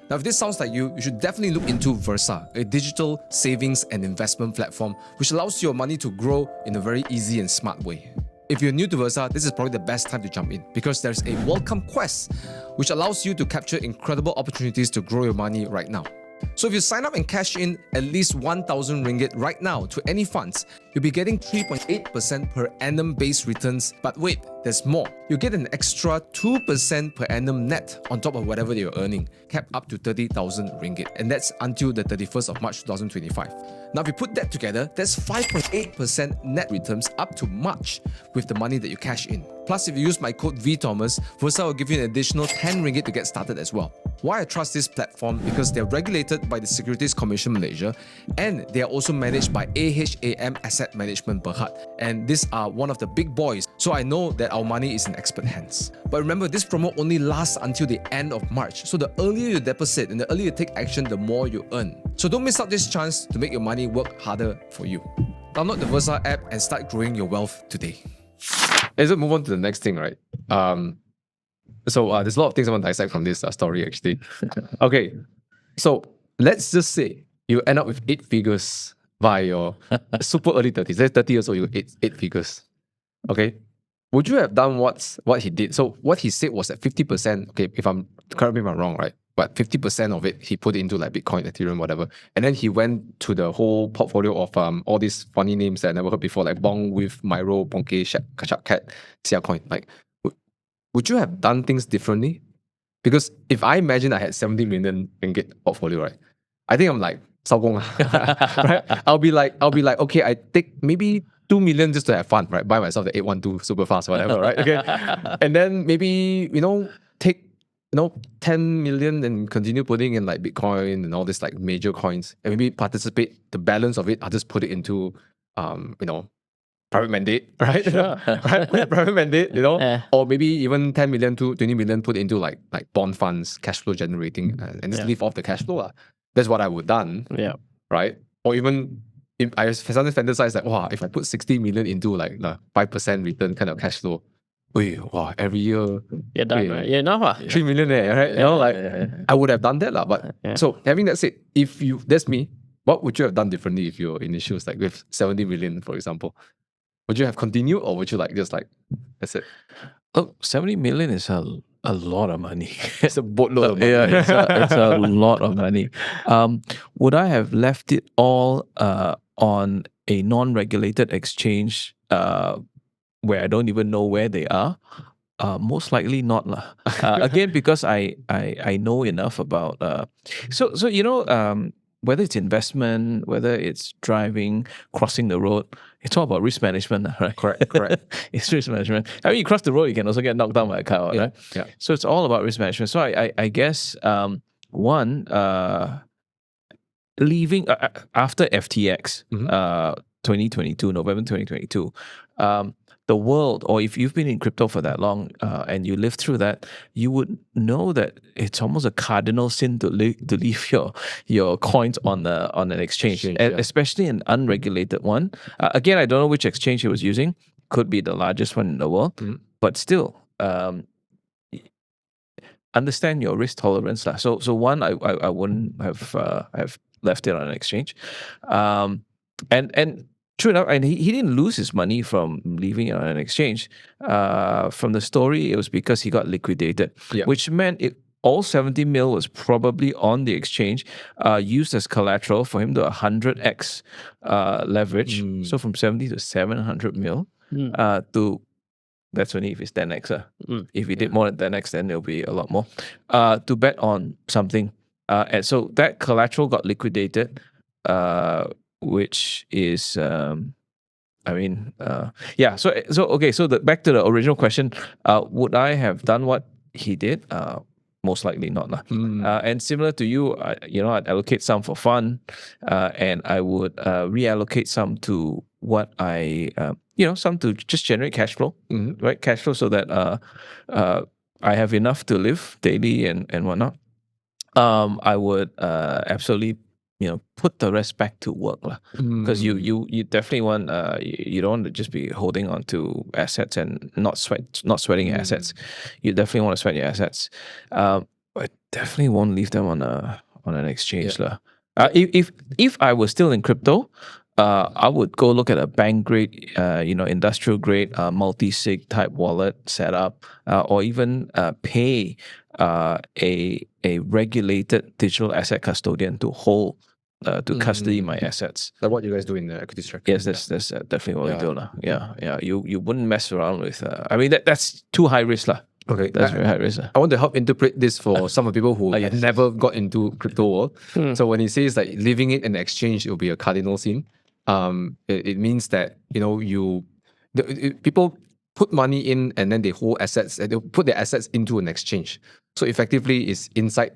Now, if this sounds like you should definitely look into Versa, a digital savings and investment platform which allows your money to grow in a very easy and smart way. If you're new to Versa, this is probably the best time to jump in because there's a welcome quest which allows you to capture incredible opportunities to grow your money right now. So if you sign up and cash in at least 1,000 ringgit right now to any funds, you'll be getting 3.8% per annum base returns. But wait, there's more. You get an extra 2% per annum net on top of whatever you're earning, capped up to 30,000 ringgit. And that's until the 31st of March 2025. Now, if you put that together, that's 5.8% net returns up to March with the money that you cash in. Plus, if you use my code VTHOMAS, Versa will give you an additional 10 ringgit to get started as well. Why I trust this platform? Because they're regulated by the Securities Commission Malaysia and they are also managed by AHAM Asset Management Berhad. And these are one of the big boys, so I know that our money is in expert hands. But remember, this promo only lasts until the end of March. So the earlier you deposit and the earlier you take action, the more you earn. So don't miss out this chance to make your money work harder for you. Download the Versa app and start growing your wealth today. Let's move on to the next thing, right? So there's a lot of things I want to dissect from this story actually. Okay, so let's just say you end up with 8 figures by your super early 30s. That's 30 years old, you got 8 figures. Okay, would you have done what he did? So what he said was that 50%, okay, correct me if I'm wrong, right? But 50% of it, he put into like Bitcoin, Ethereum, whatever. And then he went to the whole portfolio of all these funny names that I never heard before, like Bong, With, Myro, Bonke, Kachak Cat, Siacoin. Like, would you have done things differently? Because if I imagine I had 70 million ringgit portfolio, right? I think I'm like, right? I'll be like, okay, I take maybe 2 million just to have fun, right? Buy myself the 812 super fast, whatever, right? Okay. And then maybe, take 10 million and continue putting in like Bitcoin and all this like major coins and maybe participate the balance of it. I'll just put it into, private mandate, right? Sure. Right? Private mandate, or maybe even 10 million to 20 million put into like bond funds, cash flow generating, and just leave off the cash flow. That's what I would have done. Yeah. Right? Or even if I sometimes fantasize like, wow, if I put 60 million into like the 5% return kind of cash flow, wow, every year you're done, right? You're enough. 3 million there, right? I would have done that. But so having that said, that's me, what would you have done differently if you're in the shoes, like with 70 million, for example? Would you have continued or would you that's it? Oh, 70 million is a lot of money. It's a boatload of money. Yeah, it's a lot of money. Would I have left it all on a non-regulated exchange where I don't even know where they are? Most likely not lah. Again, because I know enough about so whether it's investment, whether it's driving, crossing the road, it's all about risk management, right? Correct. It's risk management. I mean, you cross the road, you can also get knocked down by a car, right? Yeah. So it's all about risk management. So I guess one leaving after FTX, 2022, November 2022, the world, or if you've been in crypto for that long and you lived through that, you would know that it's almost a cardinal sin to leave your coins on an exchange, especially an unregulated one. Again, I don't know which exchange he was using. Could be the largest one in the world, but still, understand your risk tolerance lah. So one, I wouldn't have left it on an exchange, and true enough, and he didn't lose his money from leaving it on an exchange. From the story, it was because he got liquidated, which meant all 70 mil was probably on the exchange, used as collateral for him to 100x leverage. So from 70 to 700 mil to, that's only if it's 10x. If he did more than 10x, then it'll be a lot more. To bet on something. And so that collateral got liquidated, which is, So back to the original question, would I have done what he did? Most likely not. And similar to you, I'd allocate some for fun, and I would reallocate some to what some to just generate cash flow, right? Cash flow so that I have enough to live daily and whatnot. I would absolutely put the rest back to work because you definitely want you don't want to just be holding on to assets and not sweating your assets. You definitely want to sweat your assets. But definitely won't leave them on an exchange If I was still in crypto, I would go look at a bank grade, industrial grade, multi-sig type wallet setup, or even pay a regulated digital asset custodian to hold, to custody my assets. Like what you guys do in the Equities Tracker. Yes, that's definitely what we do. Yeah. You wouldn't mess around with. That's too high risk Okay, that's very high risk. I want to help interpret this for some of the people who have never got into crypto world. So when he says like leaving it in the exchange, it will be a cardinal sin. It means that people put money in and then they hold assets and they put their assets into an exchange. So effectively, it's inside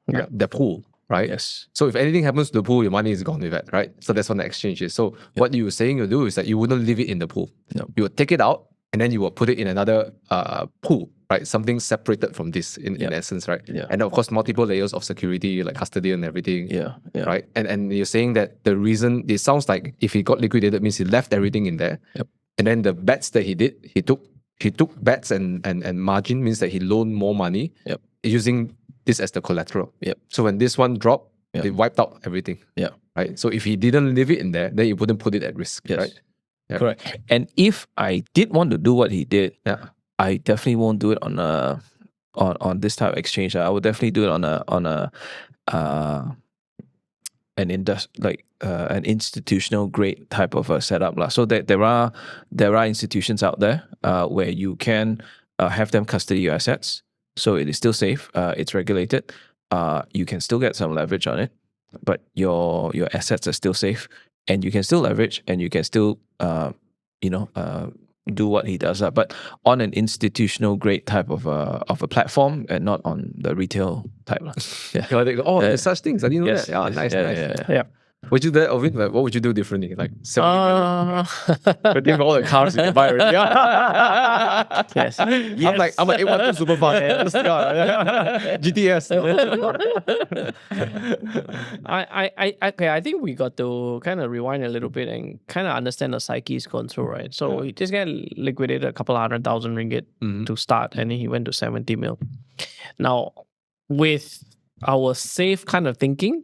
the pool, right? Yes. So if anything happens to the pool, your money is gone with it, right? So that's what the exchange is. So what you were saying you'll do is that you wouldn't leave it in the pool. No. You would take it out and then you will put it in another pool, right? Something separated from this in essence, right? Yeah. And of course, multiple layers of security, like custody and everything. Yeah. Right? And you're saying that the reason, it sounds like if he got liquidated means he left everything in there. Yep. And then the bets that he did, he took bets and margin means that he loaned more money using this as the collateral. Yep. So when this one dropped, it wiped out everything. Yeah. Right? So if he didn't leave it in there, then he wouldn't put it at risk. Yes. Right? Yeah. Correct. And if I did want to do what he did, I definitely won't do it on this type of exchange. I would definitely do it an institutional grade type of a setup. So that there are institutions out there where you can have them custody your assets. So it is still safe. It's regulated. You can still get some leverage on it, but your assets are still safe, and you can still leverage, and you can still do what he does. But on an institutional grade type of a platform, and not on the retail type. There's such things. I didn't know that. Yeah, nice. Yeah. Would you do that, Alvin? Like, what would you do differently? Like, for all the cars you can buy already. Yes. I'm like A12 super fast. GTS. I think we got to kind of rewind a little bit and kind of understand the psyche he's gone through, right? So he just got liquidated a couple 100,000 ringgit to start, and then he went to 70 mil. Now, with our safe kind of thinking,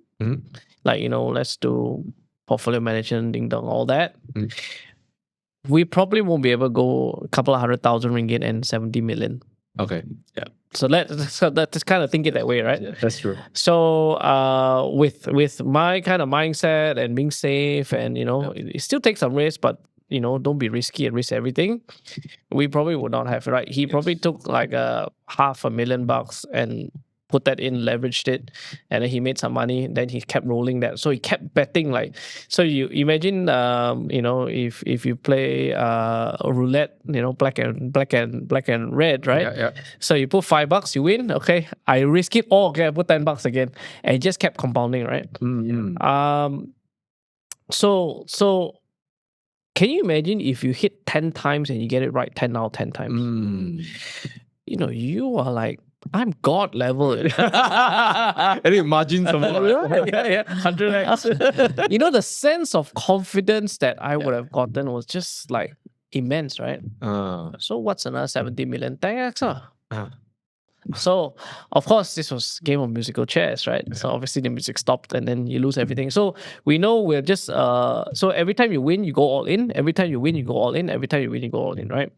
like, let's do portfolio management, ding dong, all that. We probably won't be able to go a couple of 100,000 ringgit and 70 million. Okay. Yeah. So let's kind of think it that way, right? Yeah, that's true. So with my kind of mindset and being safe, and it still takes some risk, but don't be risky and risk everything, we probably would not have, right? He probably took like $500,000 and put that in, leveraged it, and then he made some money. Then he kept rolling that, so he kept betting. Like, so you imagine, if you play roulette, black and red, right? Yeah. So you put $5, you win. Okay, I risk it all. Okay, I put $10 again, and it just kept compounding, right? So can you imagine if you hit 10 times and you get it right 10 out of 10 times? You are like, I'm God level. Any margin somewhere. Yeah. 100x. The sense of confidence that I would have gotten was just like immense, right? So what's another 70 million? 10x. So, of course, this was game of musical chairs, right? So obviously the music stopped and then you lose everything. So we know we're just so every time you win, you go all in. Every time you win, you go all in. Every time you win, you go all in, right?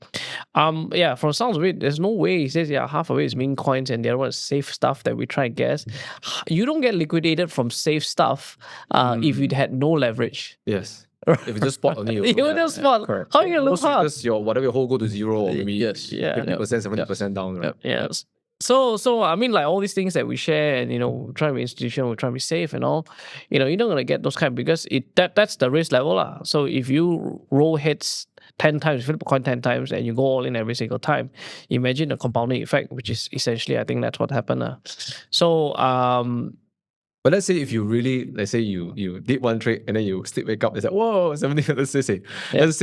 From the sounds of it, there's no way he says half of it is meme coins and the other one is safe stuff that we try and guess. You don't get liquidated from safe stuff if you had no leverage. Yes. If you just spot only, you just spot. correct. How are you gonna lose half? Just whatever your whole go to zero or maybe 50%, 70% down, right? Yes. So I mean, like all these things that we share, and try to be institutional, we try to be safe and all. You're not gonna get those kind because that's the risk level lah. So if you roll heads 10 times, flip a coin 10 times, and you go all in every single time, imagine the compounding effect, which is essentially, I think that's what happened. So But let's say if you really, let's say you did one trade and then you still wake up, it's like, whoa, 70, let's say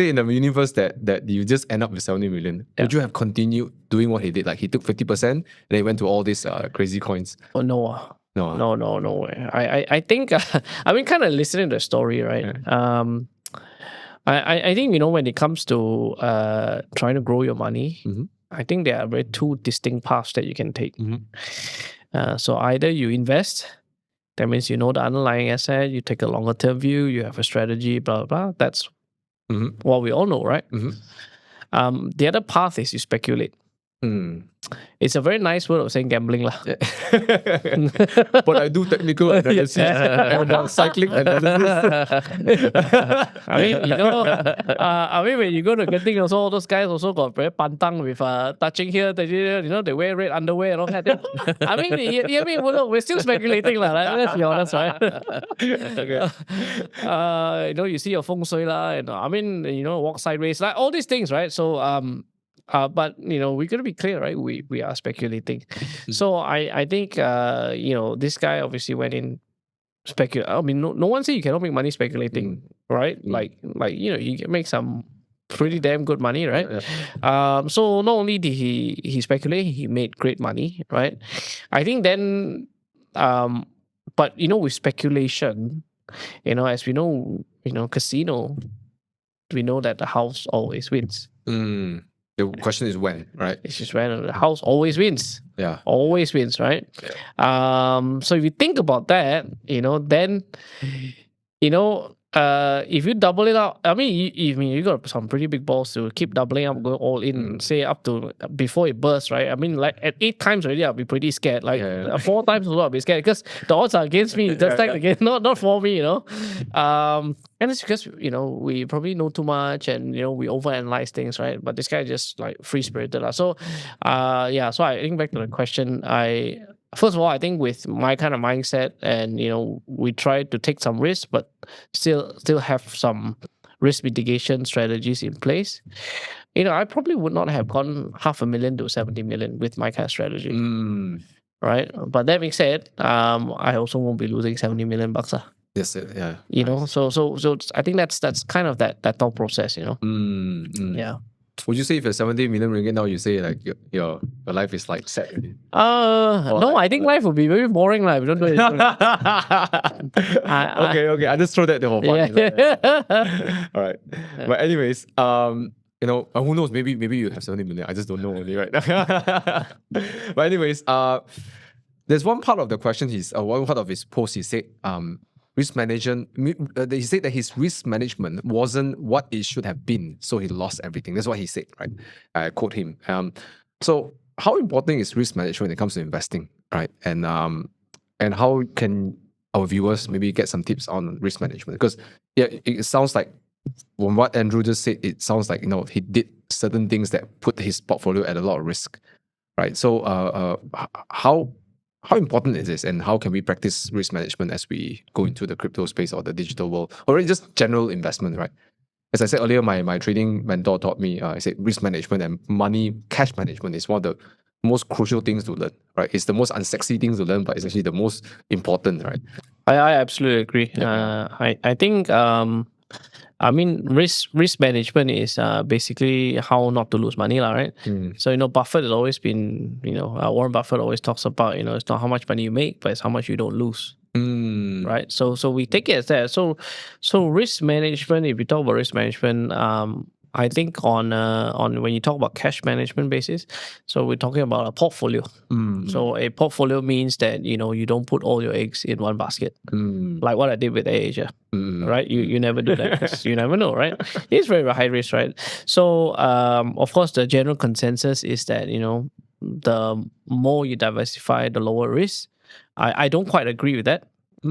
in the universe that you just end up with 70 million. Would you have continued doing what he did? Like he took 50% and then he went to all these crazy coins. Oh, no. No way. I think, kind of listening to the story, right? Yeah. I think, when it comes to trying to grow your money, I think there are very two distinct paths that you can take. So either you invest. That means you know the underlying asset, you take a longer term view, you have a strategy, blah, blah, blah. That's what we all know, right? The other path is you speculate. It's a very nice word of saying gambling. But I do technical analysis and cycling analysis. When you go to Genting, also all those guys also got very pantang with touching here, they wear red underwear and all that. We're still speculating, right? Let's be honest, right? You see your feng shui and walk sideways, like all these things, right? So but we're gonna be clear, right? We are speculating. So I think this guy obviously went in speculate. No one say you cannot make money speculating, right? Like you can make some pretty damn good money, right? So not only did he speculate, he made great money, right? I think then but with speculation, as we know, casino, we know that the house always wins. The question is when, right? It's just when the house always wins. Yeah. Always wins, right? Yeah. So if you think about that, then, if you double it up, you got some pretty big balls to keep doubling up, go all in, say up to before it bursts, right? Like at 8 times already, I'll be pretty scared. Like 4 times I'll be scared because the odds are against me. Just like again, not for me, And it's because we probably know too much and we overanalyze things, right? But this guy just like free spirited, So, So I think back to the question, first of all, I think with my kind of mindset and, we try to take some risk, but still have some risk mitigation strategies in place. I probably would not have gone 500,000 to 70 million with my kind of strategy. Right. But that being said, I also won't be losing 70 million bucks. Yes, yeah. So I think that's kind of that thought process, Yeah. Would you say if you're 70 million ringgit now, you say like your life is like set already? No, I think life would be very boring if we don't do it. Okay. I just throw that there for fun. All right. But anyways, who knows? Maybe you have 70 million. I just don't know only, right? But anyways, there's one part of the question. One part of his post. He said, risk management. He said that his risk management wasn't what it should have been, so he lost everything. That's what he said, right? I quote him. So how important is risk management when it comes to investing, right? And how can our viewers maybe get some tips on risk management? Because it sounds like from what Andrew just said, it sounds like he did certain things that put his portfolio at a lot of risk, right? So, how important is this, and how can we practice risk management as we go into the crypto space or the digital world, or just general investment, right? As I said earlier, my trading mentor taught me, I said risk management and cash management is one of the most crucial things to learn, right? It's the most unsexy things to learn, but it's actually the most important, right? I absolutely agree. I think I mean risk management is basically how not to lose money, right? So Buffett has always been Warren Buffett always talks about it's not how much money you make, but it's how much you don't lose. Right. So we take it as that. So risk management. If you talk about risk management, I think on when you talk about cash management basis, so we're talking about a portfolio. So a portfolio means that you don't put all your eggs in one basket, like what I did with AirAsia. Right, you never do that because you never know, right? It's very high risk, right? So of course the general consensus is that the more you diversify, the lower risk. I don't quite agree with that.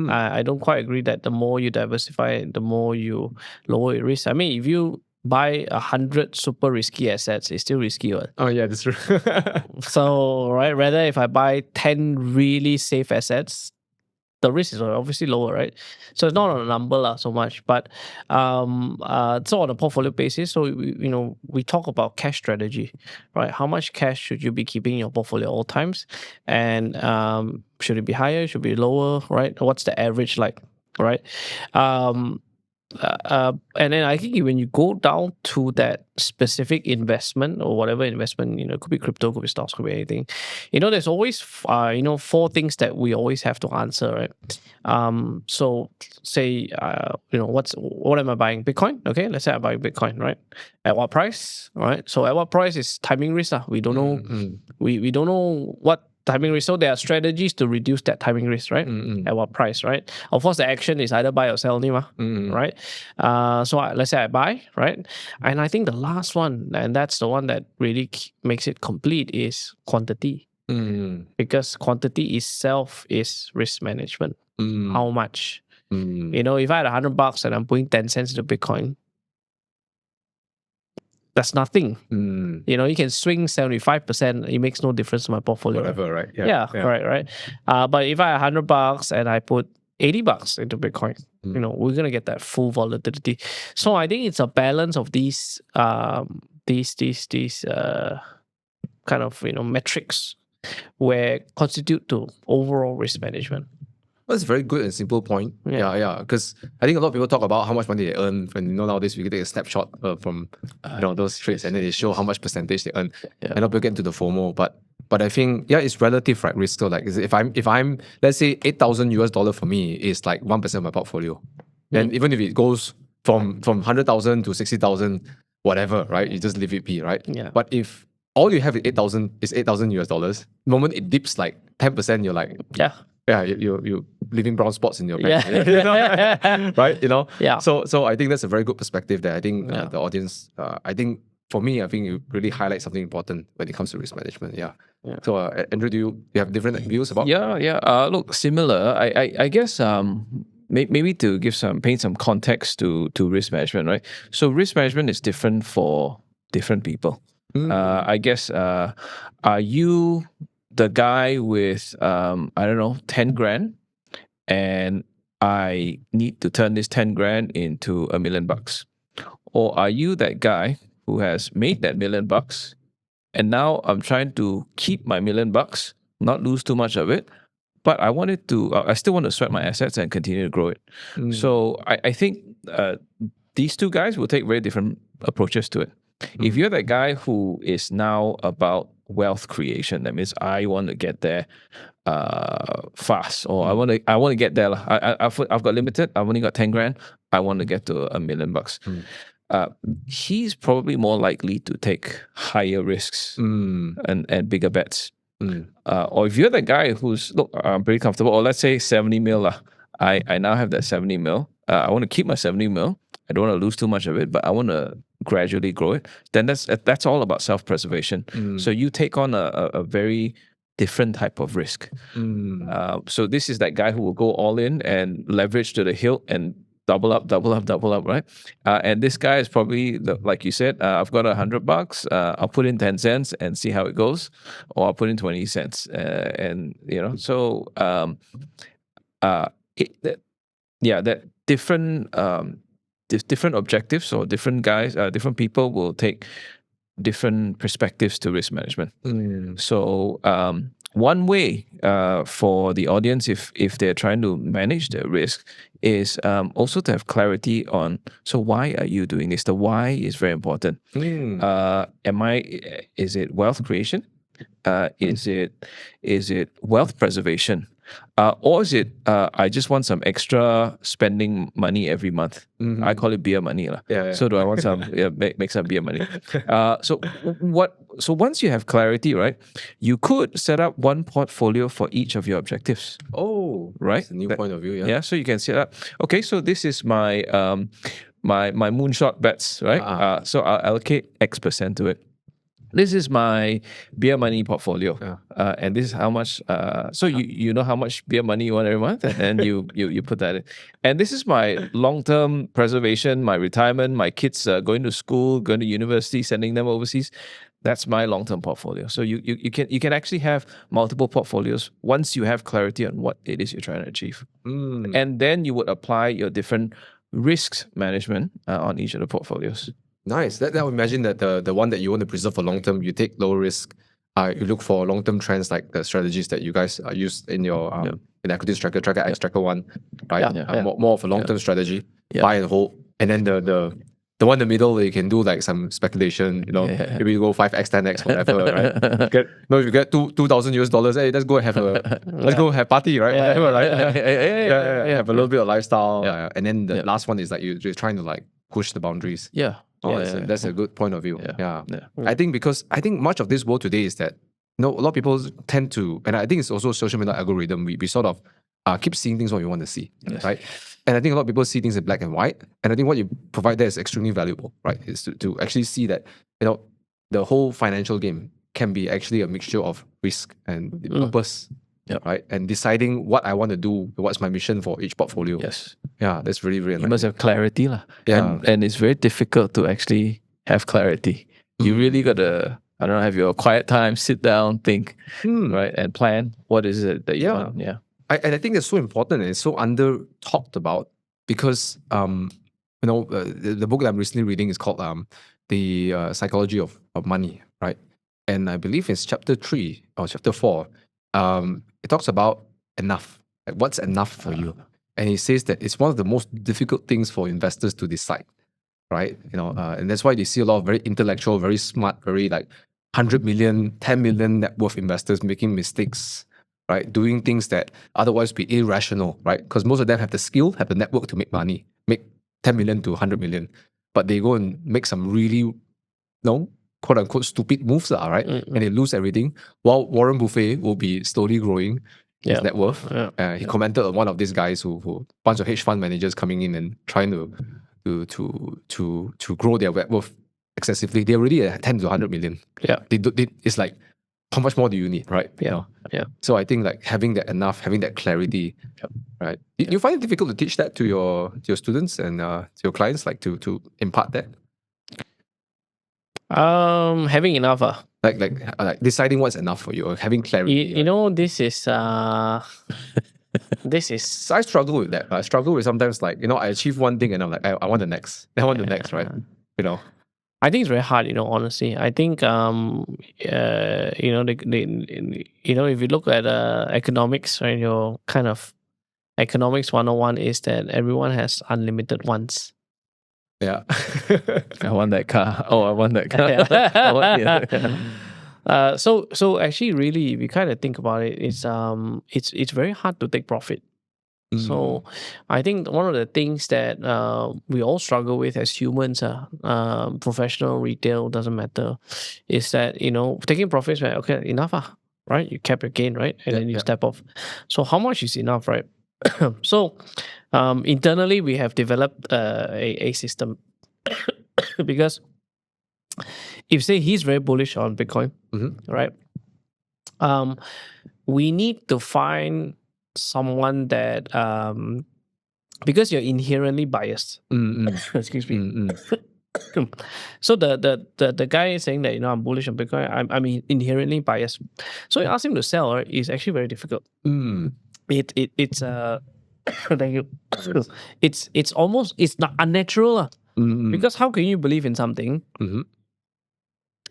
I don't quite agree that the more you diversify, the more you lower your risk. I mean, if you buy 100 super risky assets, it's still risky, right? Oh yeah, that's true. So right, rather if I buy 10 really safe assets, the risk is obviously lower, right? So it's not on a number so much, but so on a portfolio basis, so we talk about cash strategy, right? How much cash should you be keeping in your portfolio at all times, and should it be higher? Should it be lower? Right? What's the average like? Right? And then I think when you go down to that specific investment or whatever investment, it could be crypto, could be stocks, could be anything. There's always four things that we always have to answer, right? So say what am I buying? Bitcoin? Okay, let's say I'm buying Bitcoin, right? At what price? Right? So at what price is timing risk? We don't know. We don't know what timing risk. So there are strategies to reduce that timing risk, right? At what price, right? Of course, the action is either buy or sell, right? So let's say I buy, right? And I think the last one, and that's the one that really makes it complete, is quantity. Because quantity itself is risk management. How much? If I had $100 and I'm putting 10 cents into Bitcoin, that's nothing. You can swing 75%. It makes no difference to my portfolio. Whatever, right? Yeah, correct, right? But if I had $100 and I put $80 into Bitcoin, we're gonna get that full volatility. So I think it's a balance of these kind of metrics where constitute to overall risk management. That's a very good and simple point. Yeah. Because I think a lot of people talk about how much money they earn. And nowadays we can take a snapshot from those trades, and then they show how much percentage they earn. And a lot of people get into the FOMO. But I think it's relative, right? Risk. So like if I'm let's say $8,000 for me is like 1% of my portfolio. And even if it goes from 100,000 to 60,000, whatever, right? You just leave it be, right? Yeah. But if all you have is $8,000, the moment it dips like 10%, you're like you're leaving brown spots in your bank. Right? Yeah. So I think that's a very good perspective there. I think the audience, I think for me, I think you really highlight something important when it comes to risk management. Yeah. So Andrew, do you have different views about? Look, similar. I guess maybe to paint some context to risk management, right? So risk management is different for different people. I guess are you the guy with 10 grand, and I need to turn this 10 grand into $1 million? Or are you that guy who has made that $1 million and now I'm trying to keep my $1 million, not lose too much of it, but I still want to sweat my assets and continue to grow it. So I think these two guys will take very different approaches to it. If you're that guy who is now about wealth creation, that means I want to get there fast, or I want to get there. I've got limited. I've only got 10 grand. I want to get to $1 million. He's probably more likely to take higher risks and bigger bets. Or if you're the guy who's I'm pretty comfortable, or let's say 70 mil. I now have that 70 mil. I want to keep my 70 mil. I don't want to lose too much of it, but I want to gradually grow it. Then that's all about self-preservation. So you take on a very different type of risk. So this is that guy who will go all in and leverage to the hilt and double up, right? And this guy is probably, like you said, I've got $100. I'll put in 10 cents and see how it goes, or I'll put in 20 cents. And, so that different different objectives, or different guys, different people will take different perspectives to risk management. So one way for the audience, if they're trying to manage their risk, is also to have clarity on, so why are you doing this? The why is very important. Is it wealth creation? Is it wealth preservation? Or is it I just want some extra spending money every month? I call it beer money. So do I want some make some beer money? So once you have clarity, right, you could set up one portfolio for each of your objectives. Oh, right. That's a new point of view. Yeah. Yeah. So you can set up, okay, so this is my my moonshot bets, right? So I'll allocate X% to it. This is my beer money portfolio, and this is how much. So you know how much beer money you want every month, and then you put that in. And this is my long-term preservation, my retirement, my kids going to school, going to university, sending them overseas. That's my long-term portfolio. So you can actually have multiple portfolios once you have clarity on what it is you're trying to achieve, and then you would apply your different risks management on each of the portfolios. Nice. That would imagine that the one that you want to preserve for long term, you take low risk. You look for long term trends, like the strategies that you guys use in your in Equities Tracker, Tracker X, Tracker 1, right? More of a long term strategy, buy and hold. And then the one in the middle, you can do like some speculation. Maybe you go 5x, 10x, whatever, right? If you get $2,000, hey, let's go have let's go have party, right? Whatever, right? Have a little bit of lifestyle. And then the last one is like you're trying to like push the boundaries. That's a good point of view. I think much of this world today is that a lot of people tend to, and I think it's also social media algorithm. We sort of keep seeing things what we want to see, right? And I think a lot of people see things in black and white. And I think what you provide there is extremely valuable, right? Is to actually see that the whole financial game can be actually a mixture of risk and purpose. Right, and deciding what I want to do, what's my mission for each portfolio. That's really, really. You must have clarity, and it's very difficult to actually have clarity. You really gotta, have your quiet time, sit down, think, right, and plan. What is it that you want? And I think that's so important, and it's so under talked about because the book that I'm recently reading is called The Psychology of Money, right? And I believe it's chapter 3 or chapter 4. It talks about enough, like what's enough for you, and he says that it's one of the most difficult things for investors to decide, right? And that's why they see a lot of very intellectual, very smart, very like 100 million, 10 million net worth investors making mistakes, right? Doing things that otherwise be irrational, right? Because most of them have the skill, have the network to make money, make 10 million to 100 million, but they go and make some really, quote unquote stupid moves, right? And they lose everything. While Warren Buffett will be slowly growing his net worth. He commented on one of these guys who bunch of hedge fund managers coming in and trying to grow their net worth excessively. They're already at 10 to 100 million. It's like, how much more do you need, right? So I think like having that enough, having that clarity, right? You find it difficult to teach that to your students and to your clients, like to impart that? Having enough. Like deciding what's enough for you, or having clarity. This is this is. So I struggle with that. I struggle with sometimes like I achieve one thing and I'm like I want the next. I want the next, right? I think it's very hard. Honestly, I think if you look at economics, right? Your kind of economics 101 is that everyone has unlimited wants. I want that car. Oh, I want that car. So actually, really, if you kind of think about it, it's very hard to take profit. So I think one of the things that we all struggle with as humans, professional, retail, doesn't matter, is that taking profits, right? Okay, enough, right? You cap your gain, right? And then you step off. So how much is enough, right? So internally we have developed a system because if say he's very bullish on Bitcoin, right? We need to find someone that because you're inherently biased. Excuse me. So the guy is saying that I'm bullish on Bitcoin. I'm inherently biased. So you ask him to sell, right? It's actually very difficult. It's thank you. It's almost not unnatural because how can you believe in something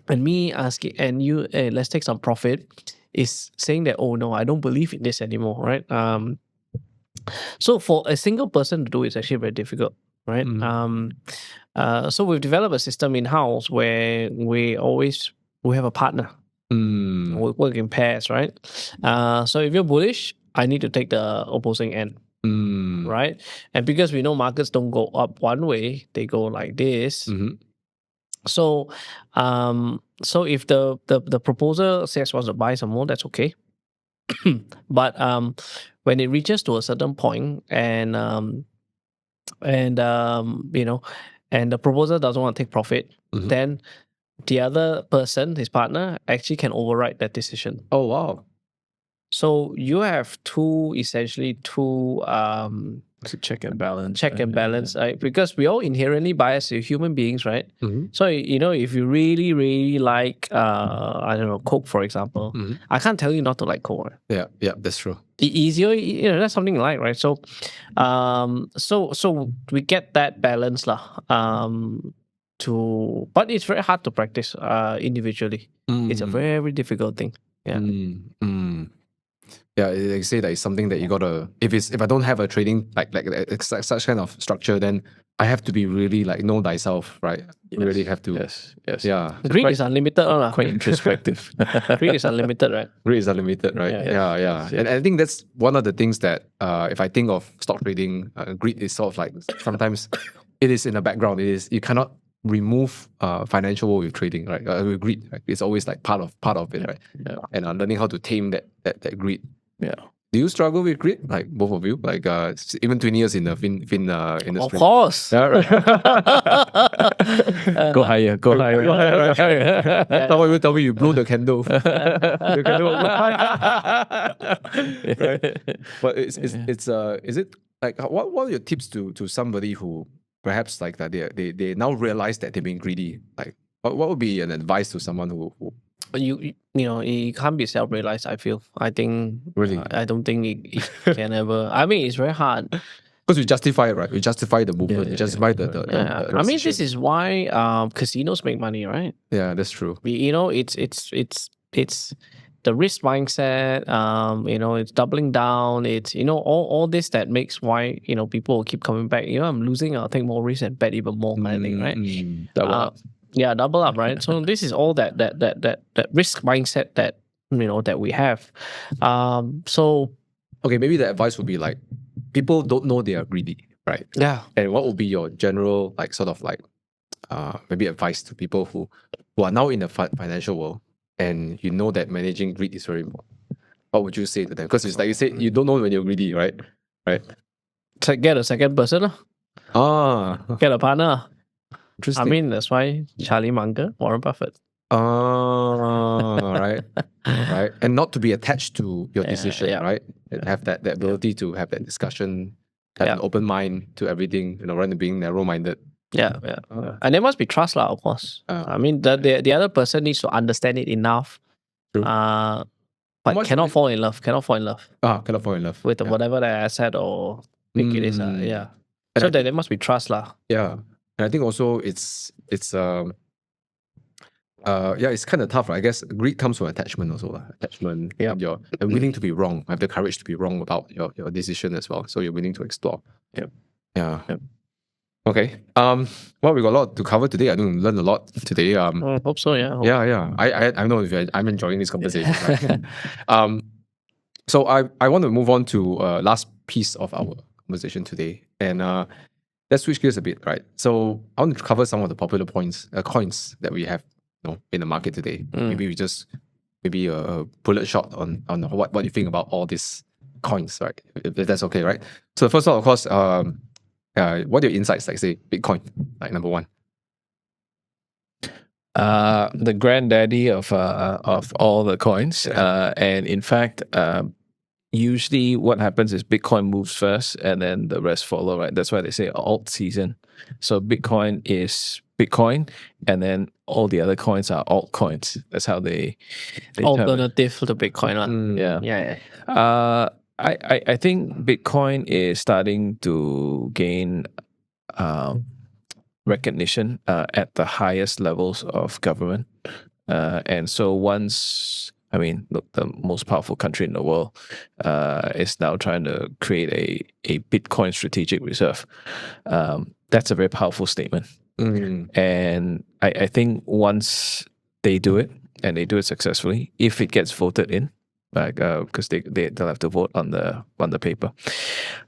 and me asking and you let's take some profit is saying that, oh no, I don't believe in this anymore, right? So for a single person to do it's actually very difficult, right? So we've developed a system in house where we have a partner. We work in pairs, right? So if you're bullish, I need to take the opposing end, right? And because we know markets don't go up one way, they go like this. So, so if the proposer says wants to buy some more, that's okay. But when it reaches to a certain point and and the proposer doesn't want to take profit, then the other person, his partner, actually can override that decision. Oh wow. So you have essentially two It's a check and balance. Right? Because we all inherently biased, we're human beings, right? So if you really, really like I don't know, Coke, for example, I can't tell you not to like Coke. Yeah, that's true. Easier, that's something you like, right? So so we get that balance but it's very hard to practice individually. It's a very difficult thing. Yeah, like you say that it's something that you gotta. If I don't have a trading like such kind of structure, then I have to be really like know thyself, right? You really have to. Yes. Yeah. Greed is unlimited, Quite introspective. Greed is unlimited, right? Greed is unlimited, right? Yeah. And I think that's one of the things that if I think of stock trading, greed is sort of like sometimes it is in the background. You cannot remove financial world with trading, right? With greed, right? It's always like part of it, right? Yeah. And learning how to tame that greed. Yeah. Do you struggle with greed, like both of you? Like even 20 years in the fin industry. Of course. Yeah, right. Go higher. Someone will tell me you blow the candle. The candle will go high. Right? But is it like what are your tips to somebody who perhaps like that they now realize that they're being greedy? Like what would be an advice to someone who you can't be self-realized, I feel. I think really I don't think it can ever. I mean, it's very hard because we justify it, right? We justify the movement, we justify the I mean, this is why casinos make money, right? Yeah, that's true. It's the risk mindset, it's doubling down, it's all this that makes why people will keep coming back. I'm losing, I'll take more risk and bet even more kind of thing, right? Double up. Yeah, double up, right? So this is all that risk mindset that that we have. So okay, maybe the advice would be like people don't know they are greedy, right? Yeah. And what would be your general like sort of like maybe advice to people who are now in the financial world and you know that managing greed is very important? What would you say to them? Because it's like you said, you don't know when you're greedy, right? Right. So get a second person. Get a partner. Interesting. I mean, that's why Charlie Munger, Warren Buffett. Right. Right. And not to be attached to your decision, right? And have that ability to have that discussion, have an open mind to everything, rather than being narrow-minded. Yeah. And there must be trust, of course. I mean, the other person needs to understand it enough. True. But cannot fall in love. Cannot fall in love. Cannot fall in love. With whatever the asset or think it is. Yeah. So there must be trust, Yeah. And I think also it's it's kind of tough, right? I guess greed comes from attachment also. Attachment. Yeah. And you're willing to be wrong. Have the courage to be wrong about your decision as well. So you're willing to explore. Yep. Yeah. Yep. Okay. Well, we got a lot to cover today. I learned a lot today. I hope so. Yeah. Yeah. I know if I'm enjoying this conversation. Right? So I want to move on to last piece of our conversation today, and let's switch gears a bit, right? So I want to cover some of the popular coins that we have, in the market today. Maybe we just a bullet shot on what you think about all these coins, right? If that's okay, right? So the first one, of course, what are your insights? Like say Bitcoin, like number one. The granddaddy of all the coins, and in fact, usually what happens is Bitcoin moves first and then the rest follow, right? That's why they say alt season. So Bitcoin is Bitcoin, and then all the other coins are altcoins. That's how they term it. Alternative to Bitcoin. Yeah. Yeah. I think Bitcoin is starting to gain recognition at the highest levels of government. And so once, I mean, look, the most powerful country in the world is now trying to create a Bitcoin strategic reserve. That's a very powerful statement. And I think once they do it, and they do it successfully, if it gets voted in, like because they'll have to vote on the paper,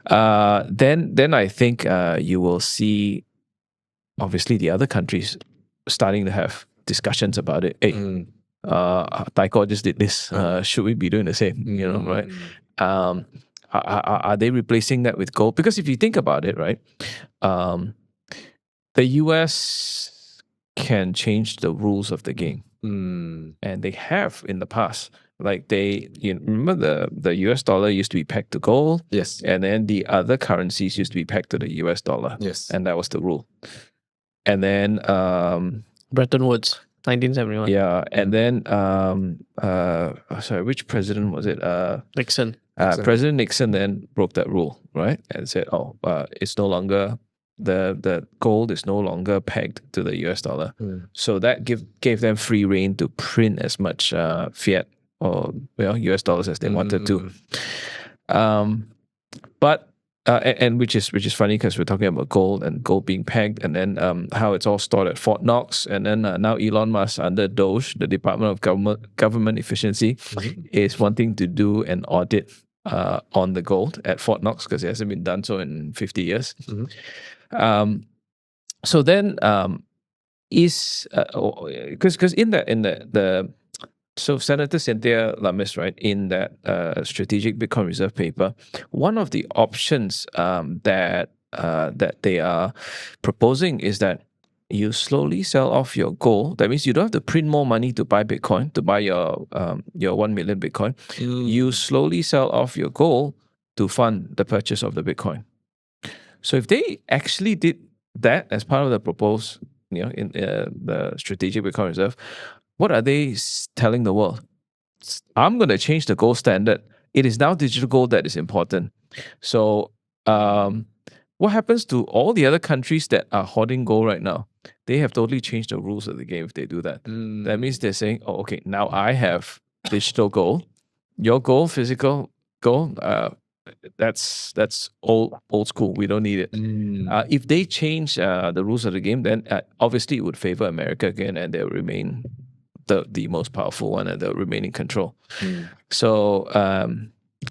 then I think you will see obviously the other countries starting to have discussions about it. Hey, Taiko just did this. Should we be doing the same? You know, right? Are they replacing that with gold? Because if you think about it, right, the US can change the rules of the game, and they have in the past. Like remember the US dollar used to be pegged to gold, Yes, and then the other currencies used to be pegged to the US dollar, yes, and that was the rule. And then Bretton Woods, 1971. yeah, and then sorry, which president was it? Nixon. President Nixon then broke that rule, right, and said, "Oh, it's no longer the gold is no longer pegged to the US dollar." So that gave them free rein to print as much fiat or US dollars as they wanted to. But and which is funny because we're talking about gold and gold being pegged, and then how it's all stored at Fort Knox, and then now Elon Musk under DOGE, the Department of Government Efficiency, is wanting to do an audit on the gold at Fort Knox because it hasn't been done so in 50 years. So then is because in the so Senator Cynthia Lummis, right, in that strategic Bitcoin reserve paper, one of the options that they are proposing is that you slowly sell off your gold. That means you don't have to print more money to buy Bitcoin, to buy your 1 million Bitcoin. You slowly sell off your gold to fund the purchase of the Bitcoin. So if they actually did that as part of the proposed, in the strategic Bitcoin reserve, what are they telling the world? I'm going to change the gold standard. It is now digital gold that is important. So what happens to all the other countries that are hoarding gold right now? They have totally changed the rules of the game if they do that. That means they're saying, oh, okay, now I have digital gold. Your gold, physical gold, that's old school. We don't need it. If they change the rules of the game, then obviously it would favor America again, and they'll remain the most powerful one, and they'll remain in control. So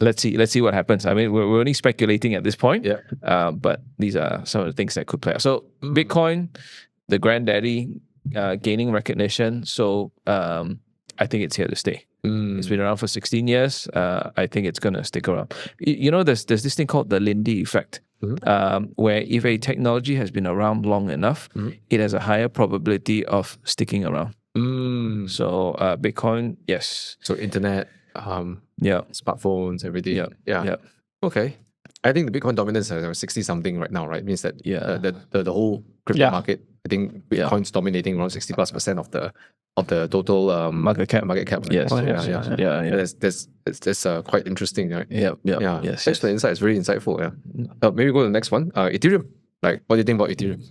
let's see what happens. I mean, we're only speculating at this point. But these are some of the things that could play out. So Bitcoin, the granddaddy, gaining recognition. So I think it's here to stay. It's been around for 16 years. I think it's going to stick around. There's this thing called the Lindy effect, where if a technology has been around long enough, it has a higher probability of sticking around. So Bitcoin, yes. So internet, smartphones, everything. Yeah. Okay. I think the Bitcoin dominance is 60 something right now, right? Means that the whole crypto market, I think Bitcoin's dominating around 60+% of the total market cap. Yes. That's quite interesting, right? Yes. Thanks for the insight. It's very insightful. Maybe go to the next one. Ethereum. Like, what do you think about Ethereum?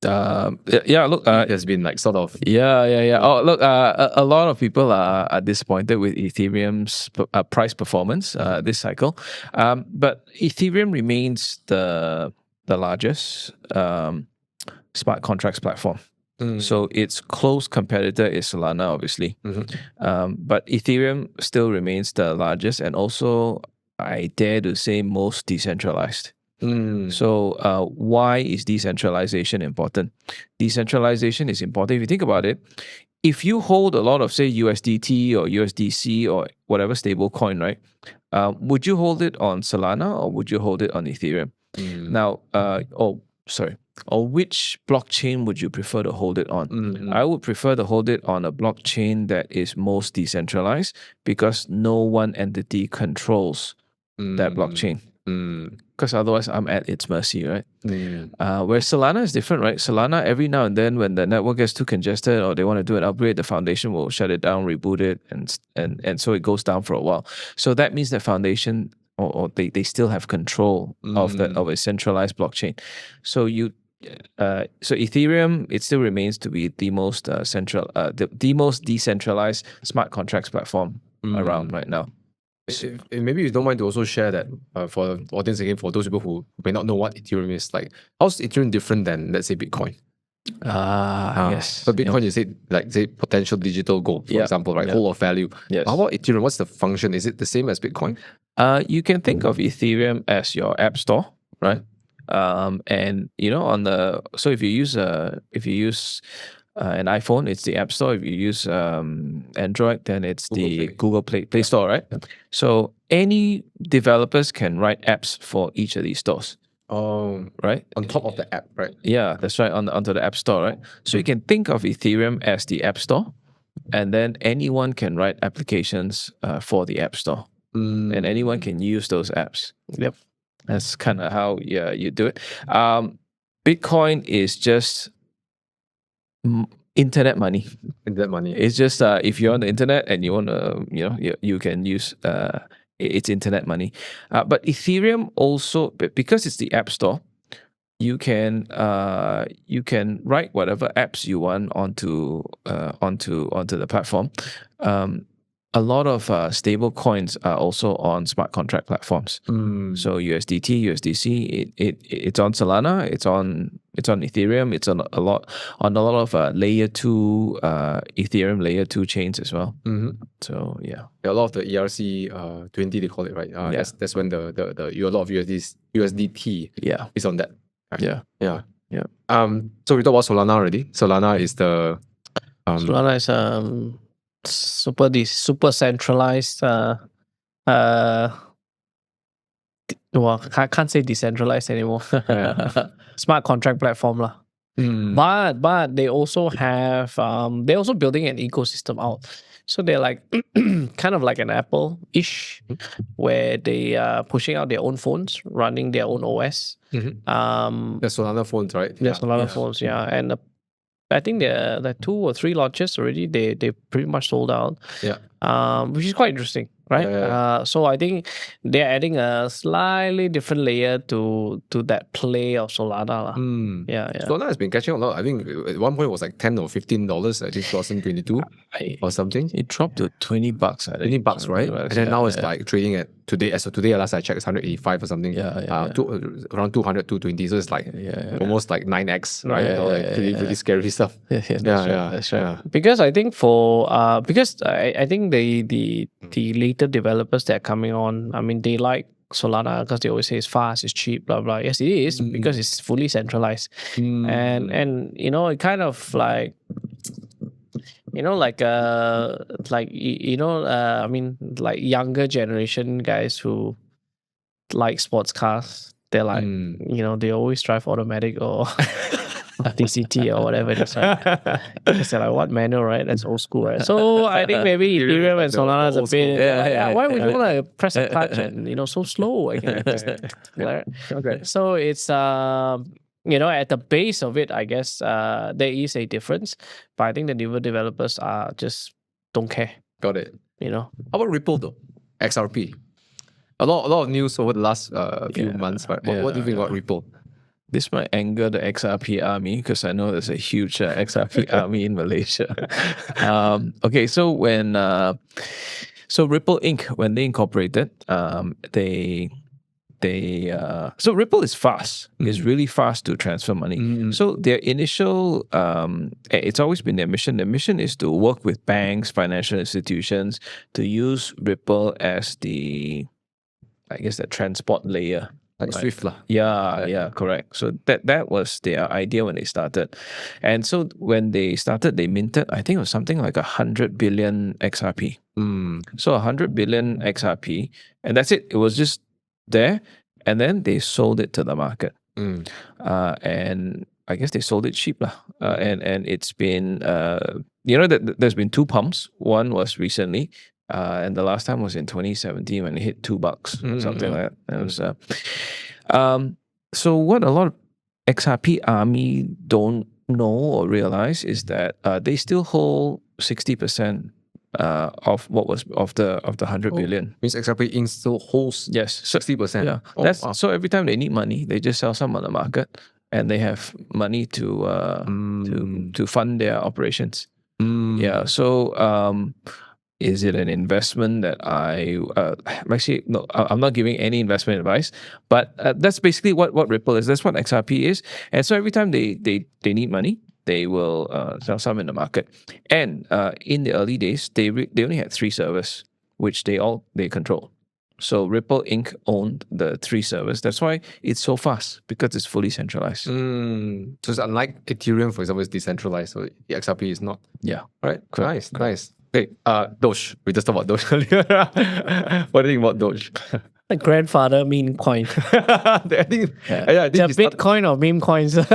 Look, it has been like sort of Oh, look, a lot of people are disappointed with Ethereum's price performance this cycle, but Ethereum remains the largest smart contracts platform. So its close competitor is Solana, obviously, but Ethereum still remains the largest, and also, I dare to say, most decentralized. So why is decentralization important? Decentralization is important. If you think about it, if you hold a lot of, say, USDT or USDC or whatever stable coin, right? Would you hold it on Solana or would you hold it on Ethereum? Now, which blockchain would you prefer to hold it on? Mm-hmm. I would prefer to hold it on a blockchain that is most decentralized because no one entity controls that blockchain. Because otherwise I'm at its mercy, right? Where Solana is different, right? Solana, every now and then when the network gets too congested or they want to do an upgrade, the foundation will shut it down, reboot it, and so it goes down for a while. So that means the foundation or they still have control of a centralized blockchain. So so Ethereum, it still remains to be the most the most decentralized smart contracts platform around right now. If maybe you don't mind to also share that for the audience again, for those people who may not know what Ethereum is, like how's Ethereum different than, let's say, Bitcoin? Yes. So Bitcoin, you said like say potential digital gold, for example, right? Whole of value. Yes. How about Ethereum? What's the function? Is it the same as Bitcoin? You can think of Ethereum as your app store, right? And so if you use an iPhone, it's the App Store. If you use Android, then it's the Google Play Store, right? So any developers can write apps for each of these stores. Oh, right? On top of the app, right? Yeah, that's right. Onto the App Store, right? So you can think of Ethereum as the App Store, and then anyone can write applications for the App Store, and anyone can use those apps. Yep. That's kind of how you do it. Bitcoin is just internet money. Internet money. It's just if you're on the internet and you want to, you can use it's internet money. But Ethereum also, because it's the App Store, you can write whatever apps you want onto the platform. A lot of stable coins are also on smart contract platforms. So USDT, USDC, it's on Solana, it's on Ethereum, it's on a lot of layer 2 Ethereum layer 2 chains as well. So yeah, a lot of the ERC 20 they call it, right? That's when the a lot of USDT is on that. Right? Yeah. So we talked about Solana already. Solana is the Solana is super centralized. Well, I can't say decentralized anymore. Smart contract platform lah. But they also have they're also building an ecosystem out. So they're like kind of like an Apple-ish, where they are pushing out their own phones, running their own OS. The Solana phones, right? Yeah, Solana phones, yeah. And I think there are 2 or 3 launches already. They pretty much sold out. Which is quite interesting, right? So I think they're adding a slightly different layer to that play of Solana. Solana has been catching a lot. I think at one point it was like $10 or $15, I think 2022 or something. It dropped to $20, I think. $20, right? And then now it's like trading at today, as of today, last I checked, it's 185 or something. Around 200, 220. So it's like almost like 9x, right? Like pretty scary stuff. That's right. Because I think I think the later developers that are coming on, I mean, they like Solana because they always say it's fast, it's cheap, blah blah. Yes, it is because it's fully centralized, and it kind of like. I mean, like younger generation guys who like sports cars, they're like, they always drive automatic or DCT or whatever. They're like, what manual, right? That's old school, right? So I think maybe Ethereum and Solana is a bit. Why would you want to press a clutch and so slow? Okay. So it's at the base of it, I guess there is a difference, but I think the newer developers are just don't care. Got it. How about Ripple though? XRP. A lot of news over the last few months. But what do you think about Ripple? This might anger the XRP army because I know there's a huge XRP army in Malaysia. Okay, so when Ripple Inc. when they incorporated, so Ripple is fast. It's really fast to transfer money. So their initial, it's always been their mission. Their mission is to work with banks, financial institutions to use Ripple as the transport layer. Like right? Swift lah. Yeah, correct. So that was their idea when they started. And so when they started, they minted, I think it was something like 100 billion XRP. So 100 billion XRP, and that's it. It was just there, and then they sold it to the market. and I guess they sold it cheap lah. And it's been there's been two pumps. One was recently, and the last time was in 2017 when it hit $2, something like that. It was, so what a lot of XRP army don't know or realize is that they still hold 60% of what was of the 100 billion. Means XRP Inc. still holds Yes, 60%. yeah. Oh, That's wow. so every time they need money, they just sell some on the market, and they have money to fund their operations. Yeah. So is it an investment that actually no? I'm not giving any investment advice, but that's basically what Ripple is. That's what XRP is. And so every time they need money, they will sell some in the market. And in the early days, they only had 3 servers, which they control. So Ripple Inc. owned the 3 servers. That's why it's so fast, because it's fully centralized. So it's unlike Ethereum, for example, it's decentralized. So the XRP is not. Yeah. All right. Nice. Okay. Doge. We just talked about Doge earlier. What do you think about Doge? The grandfather meme coin. I think The Bitcoin or meme coins. started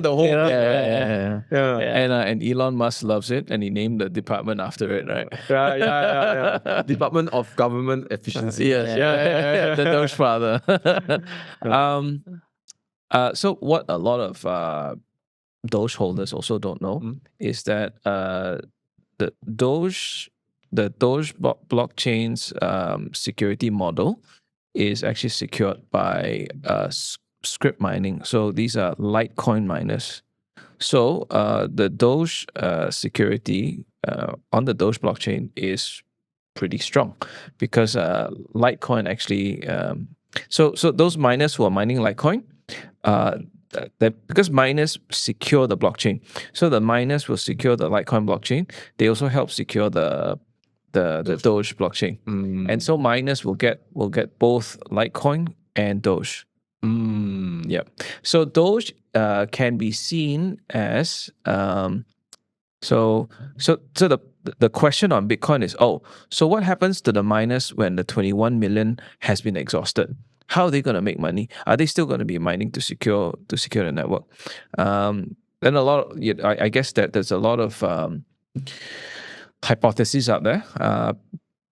the whole. Yeah. Yeah. And Elon Musk loves it, and he named the department after it, right? Yeah. Department of Government Efficiency. Yes, yeah. The Doge father. So what a lot of Doge holders also don't know is that the Doge blockchain's security model is actually secured by script mining. So these are Litecoin miners. So the Doge security on the Doge blockchain is pretty strong, because Litecoin actually so those miners who are mining Litecoin, because miners secure the blockchain, so the miners will secure the Litecoin blockchain. They also help secure the Doge blockchain, and so miners will get both Litecoin and Doge. Yeah. So Doge can be seen as so the question on Bitcoin is, so what happens to the miners when the 21 million has been exhausted? How are they going to make money? Are they still going to be mining to secure the network? Then I guess that there's a lot of hypotheses out there,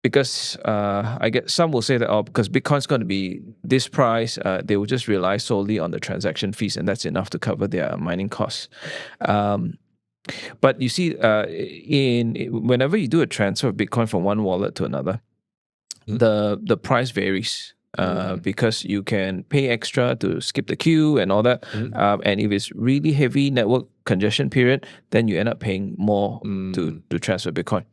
because I guess some will say that because Bitcoin's going to be this price, they will just rely solely on the transaction fees, and that's enough to cover their mining costs. But you see, whenever you do a transfer of Bitcoin from one wallet to another, the price varies. Because you can pay extra to skip the queue and all that. And if it's really heavy network congestion period, then you end up paying more to transfer Bitcoin.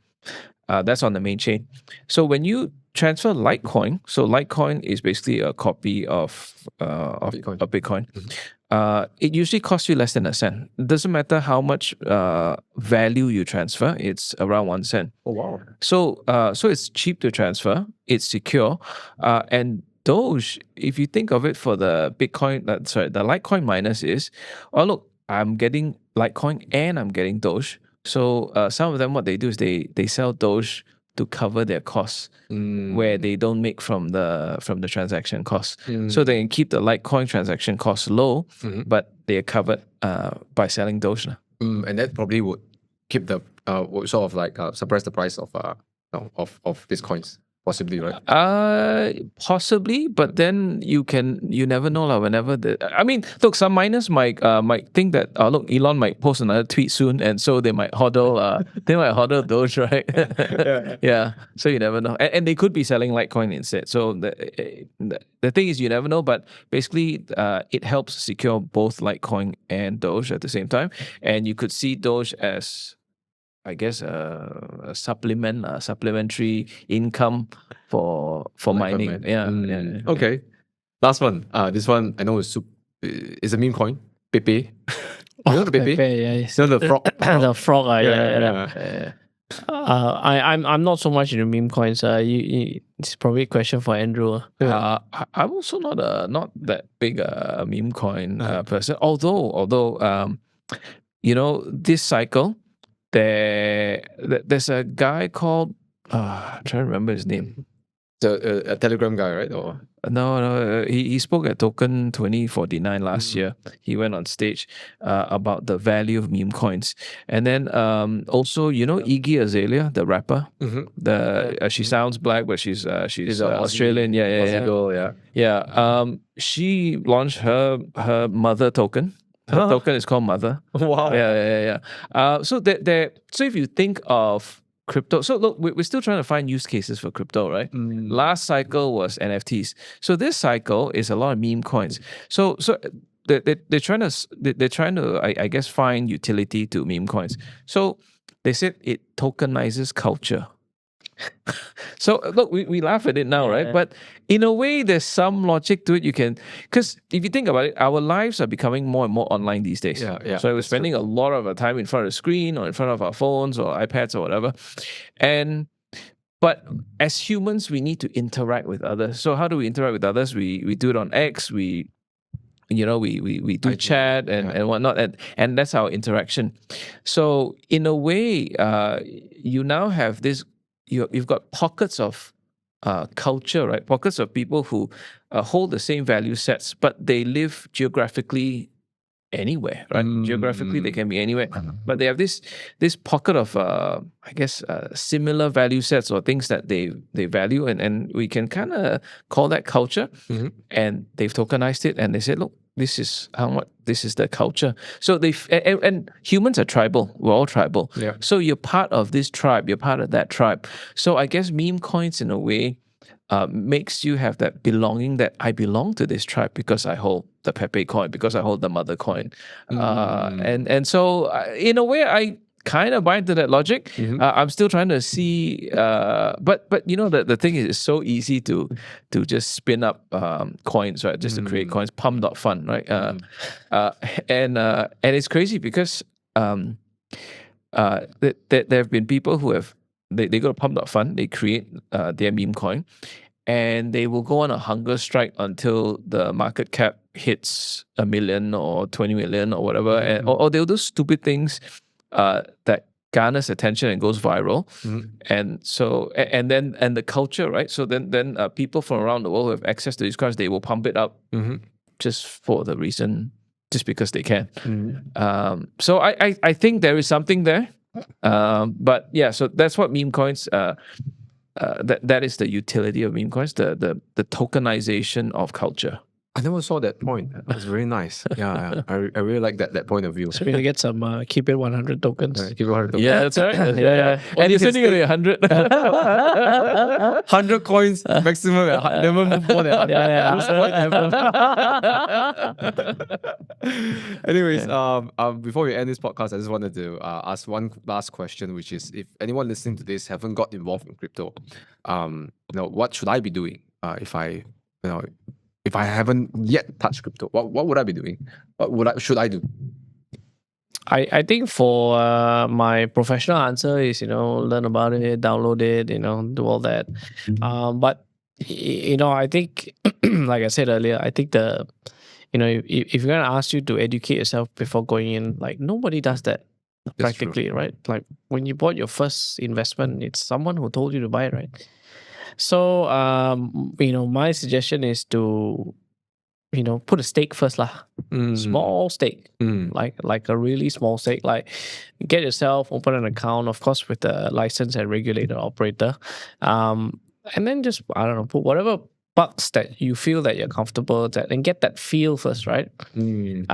That's on the main chain. So when you transfer Litecoin, so Litecoin is basically a copy of Bitcoin. It usually costs you less than a cent. It doesn't matter how much value you transfer, it's around 1 cent. Oh, wow. So it's cheap to transfer, it's secure, and Doge, if you think of it for the the Litecoin miners is, look, I'm getting Litecoin and I'm getting Doge. So some of them, what they do is they sell Doge to cover their costs, where they don't make from the transaction costs. So they can keep the Litecoin transaction costs low, but they are covered by selling Doge. And that probably would keep the sort of like suppress the price of these coins. Possibly, right? Possibly, but then you never know whenever look, some miners might think that look, Elon might post another tweet soon, and so they might hodl Doge, right? Yeah. So you never know, and they could be selling Litecoin instead. So the thing is, you never know, but basically it helps secure both Litecoin and Doge at the same time, and you could see Doge as, I guess, a supplementary income for mining. Yeah. Okay. Last one. This one I know is a meme coin. Pepe. You know the Pepe? Pepe, yes. You know the frog? The frog. Yeah. I'm not so much into meme coins. It's probably a question for Andrew. I'm also not that big a meme coin person. Although this cycle, there's a guy called I'm trying to remember his name. A Telegram guy, right? Or No. He spoke at Token 2049 last year. He went on stage about the value of meme coins, and then also Iggy Azalea, the rapper. She sounds black, but she's Australian. Aussie girl, Yeah. She launched her mother token. Her token is called Mother. Wow. Yeah. So if you think of crypto, so look, we're still trying to find use cases for crypto, right? Last cycle was NFTs. So this cycle is a lot of meme coins. So they're trying to I guess find utility to meme coins. So they said it tokenizes culture. So look, we laugh at it now, right? But in a way, there's some logic to it. Because if you think about it, our lives are becoming more and more online these days. Yeah, So we're spending a lot of our time in front of the screen or in front of our phones or iPads or whatever. But as humans, we need to interact with others. So how do we interact with others? We do it on X. We do chat and whatnot, and that's our interaction. So in a way, you now have this. You've got pockets of culture, right? Pockets of people who hold the same value sets, but they live geographically anywhere, right? Geographically, they can be anywhere, but they have this pocket of, I guess, similar value sets or things that they value, and we can kind of call that culture. And they've tokenized it, and they said, look, this is the culture. So and humans are tribal. We're all tribal. Yeah. So you're part of this tribe. You're part of that tribe. So I guess meme coins, in a way, makes you have that belonging, that I belong to this tribe because I hold the Pepe coin, because I hold the Mother coin. And so in a way, I kind of buy into that logic. I'm still trying to see, but the thing is, it's so easy to just spin up coins, right? Just to create coins, pump.fun, right? And it's crazy because there have been people who have they go to pump.fun, they create their meme coin, and they will go on a hunger strike until the market cap hits 1 million or 20 million or whatever, or they'll do stupid things that garners attention and goes viral. And so and the culture, right? So then people from around the world who have access to these coins, they will pump it up just for the reason, just because they can. So I think there is something there. But yeah, so that's what meme coins, that is the utility of meme coins, the tokenization of culture. I never saw that point. That was very nice. Yeah. I really like that point of view. So we're gonna get some keep it 100 tokens. Keep it 100 tokens. Yeah, that's right. Yeah. And you're sitting at 100. 100 coins maximum. Never move more than 100. Anyways, before we end this podcast, I just wanted to ask one last question, which is, if anyone listening to this haven't got involved in crypto, what should I be doing if I haven't yet touched crypto? What would I be doing? Should I do? I think for my professional answer is, learn about it, download it, do all that. But I think, like I said earlier, I think if you're gonna ask you to educate yourself before going in, like, nobody does that practically, right? Like when you bought your first investment, it's someone who told you to buy it, right? So, my suggestion is to, put a stake first lah. Small stake, like a really small stake. Like, get yourself, open an account, of course, with a licensed and regulated operator, and then just, I don't know, put whatever bucks that you feel that you're comfortable with, and get that feel first, right? And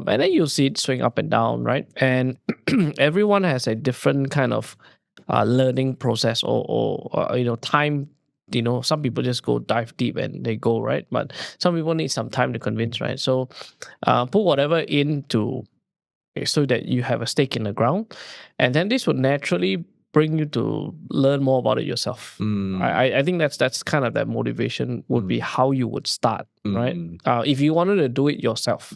then you'll see it swing up and down, right? And everyone has a different kind of learning process or time. Some people just go dive deep and they go, right? But some people need some time to convince, right? So put whatever into, so that you have a stake in the ground, and then this would naturally bring you to learn more about it yourself. I think that's kind of that motivation would be how you would start, right? If you wanted to do it yourself,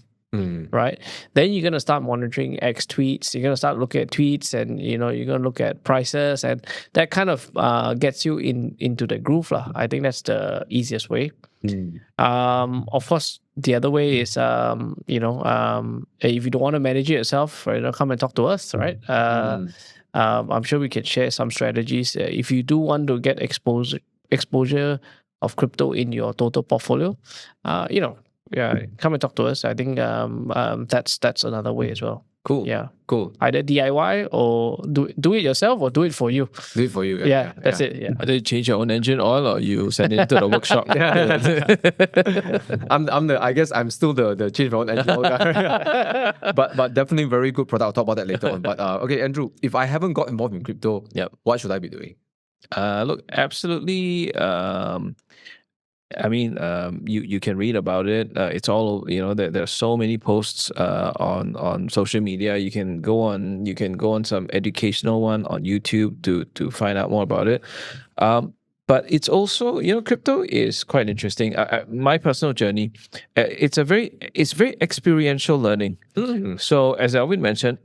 right? Then you're going to start monitoring X tweets. You're going to start looking at tweets, and you're going to look at prices, and that kind of gets you into the groove lah. I think that's the easiest way. Of course, the other way is if you don't want to manage it yourself, come and talk to us, right? I'm sure we can share some strategies. If you do want to get exposure of crypto in your total portfolio, come and talk to us. I think that's another way as well. Cool. Yeah. Cool. Either DIY or do it yourself or do it for you. Do it for you. Yeah, that's it. Yeah. Either you change your own engine oil or you send it to the workshop. I guess I'm still the change my own engine oil guy. but definitely very good product. I'll talk about that later on. But okay, Andrew, if I haven't got involved in crypto, what should I be doing? Look, absolutely. You can read about it. It's all there are so many posts on social media. You can go on some educational one on YouTube to find out more about it. But it's also crypto is quite interesting. My personal journey, it's very experiential learning. So as Alvin mentioned,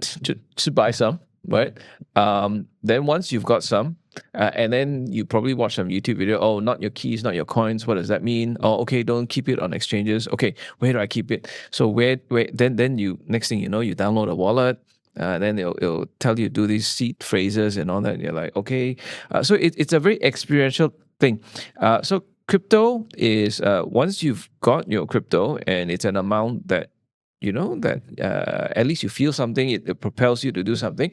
to buy some, right? Then once you've got some. And then you probably watch some YouTube video. Oh, not your keys, not your coins. What does that mean? Oh, okay, don't keep it on exchanges. Okay, where do I keep it? So where then you next thing you know, you download a wallet. Then it'll tell you do these seed phrases and all that. And you're like, okay. So it's a very experiential thing. So crypto is once you've got your crypto and it's an amount that at least you feel something, it propels you to do something,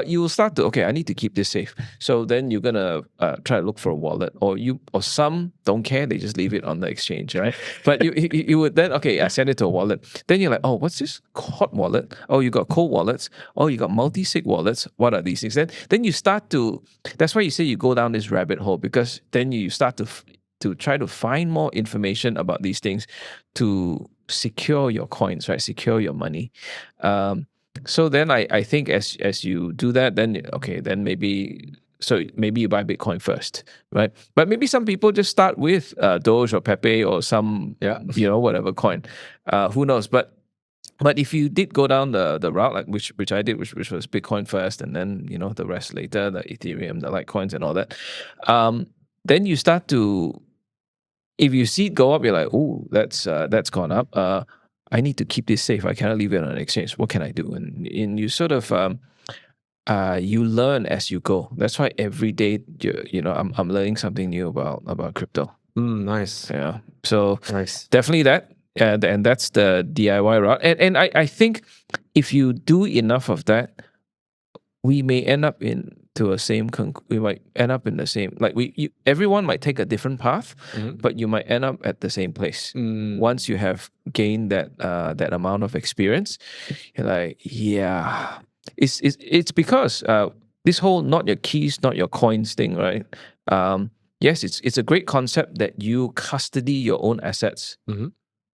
you will start to, I need to keep this safe. So then you're going to try to look for a wallet, or some don't care, they just leave it on the exchange, right? But you would then, I send it to a wallet. Then you're like, oh, what's this hot wallet? Oh, you got cold wallets. Oh, you got multi-sig wallets. What are these things? Then you start to, that's why you say you go down this rabbit hole, because then you start to try to find more information about these things to secure your coins, right? Secure your money. So then I think as you do that, then maybe you buy Bitcoin first, right? But maybe some people just start with DOGE or Pepe or some whatever coin. Who knows? But if you did go down the route like which I did, which was Bitcoin first, and then the rest later, the Ethereum, the Litecoins, and all that, then you start to, if you see it go up, you're like, oh, that's gone up. I need to keep this safe. I cannot leave it on an exchange. What can I do? And you sort of you learn as you go. That's why every day I'm learning something new about crypto. Nice. Yeah. So nice. Definitely that. And that's the DIY route. And I think if you do enough of that, we may end up we might end up in the same, like everyone might take a different path, but you might end up at the same place. Once you have gained that amount of experience, you're like, yeah, it's because this whole not your keys, not your coins thing, right? Yes, it's a great concept that you custody your own assets.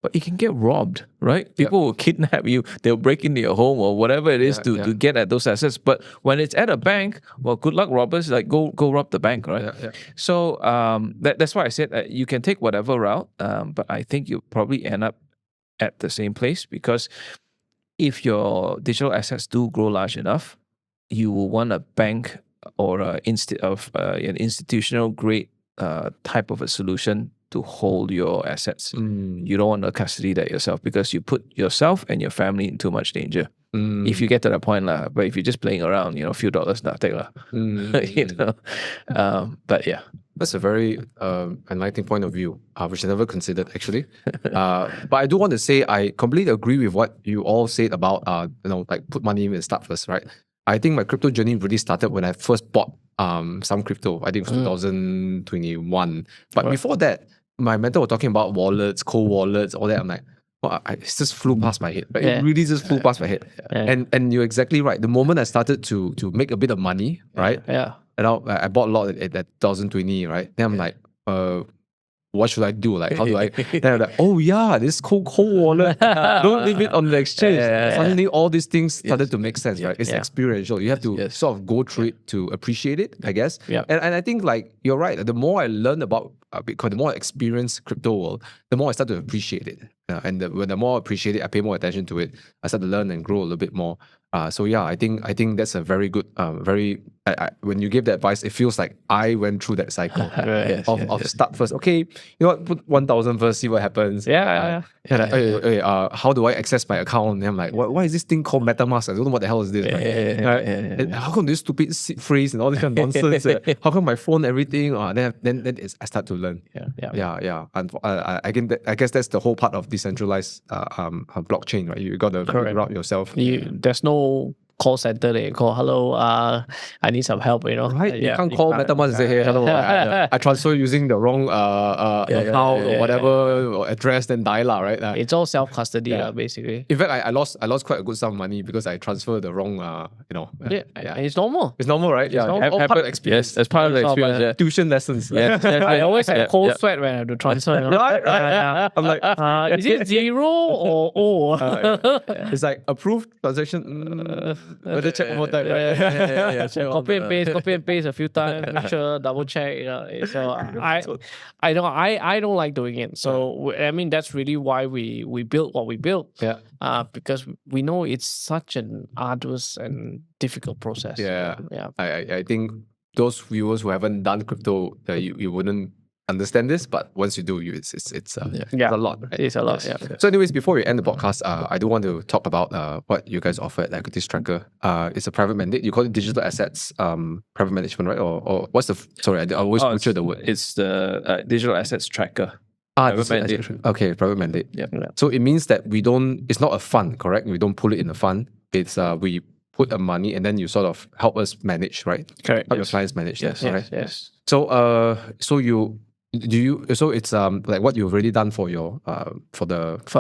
But you can get robbed, right? People will kidnap you. They'll break into your home or whatever it is to get at those assets. But when it's at a bank, well, good luck, robbers. Like go rob the bank, right? So that's why I said you can take whatever route, but I think you'll probably end up at the same place, because if your digital assets do grow large enough, you will want a bank or an institutional grade type of a solution to hold your assets. You don't want to custody that yourself, because you put yourself and your family in too much danger. If you get to that point, but if you're just playing around, a few dollars, nothing. But yeah. That's a very enlightening point of view, which I never considered actually. But I do want to say I completely agree with what you all said about like put money in and start first, right? I think my crypto journey really started when I first bought some crypto. I think it was 2021. But before that, my mentor was talking about wallets, cold wallets, all that. I'm like, well, it just flew past my head. Right? It really just flew past my head. And you're exactly right. The moment I started to make a bit of money, right? And I bought a lot at that 2020, right? Then I'm like, what should I do? Like, how do I? Then I'm like, oh yeah, this cold wallet. Don't leave it on the exchange. Suddenly, all these things started to make sense, right? It's experiential. You have to sort of go through it to appreciate it, I guess. And I think like you're right. The more I learn about Bitcoin, the more I experience crypto world, the more I start to appreciate it. And when the more I appreciate it, I pay more attention to it. I start to learn and grow a little bit more. So yeah, I think that's a very good, when you give that advice, it feels like I went through that cycle Yes, of start first. Okay, you know what? Put 1,000 first, see what happens. Yeah. How do I access my account? And I'm like, why is this thing called MetaMask? I don't know what the hell is this. And how come this stupid phrase and all this kind of nonsense? How come my phone everything? I start to learn. Yeah. And I guess that's the whole part of decentralized blockchain, right? You got to figure out yourself. There's no call center that you call, hello, I need some help, Right? You can't call MetaMask and say, hey, hello, I transfer using the wrong account or whatever or address, then dial lah, right? It's all self-custody, basically. In fact, I lost quite a good sum of money because I transferred the wrong, It's normal. It's normal, right? Yeah, all part of the experience. Yes, as part of the experience. Tuition lessons. I always have cold sweat when I have to transfer. I'm like, is it 0 or O? It's like approved transaction. Better check one more time. Copy and paste a few times. Make sure, double check. So I don't like doing it. So I mean, that's really why we built what we built. Because we know it's such an arduous and difficult process. I think those viewers who haven't done crypto, you wouldn't understand this, but once you do, it's a lot. Right? It's a lot. So, anyways, before we end the podcast, I do want to talk about what you guys offer at EquitiesTracker. It's a private mandate. You call it digital assets private management, right? Or what's the? Sorry, I always butcher the word. It's the digital assets tracker. Private mandate. Okay, private mandate. So it means that it's not a fund, correct? We don't pull it in a fund. It's we put a money and then you sort of help us manage, right? Correct. Help your clients manage. Yes. Right? Yes. So so it's like what you've already done for your for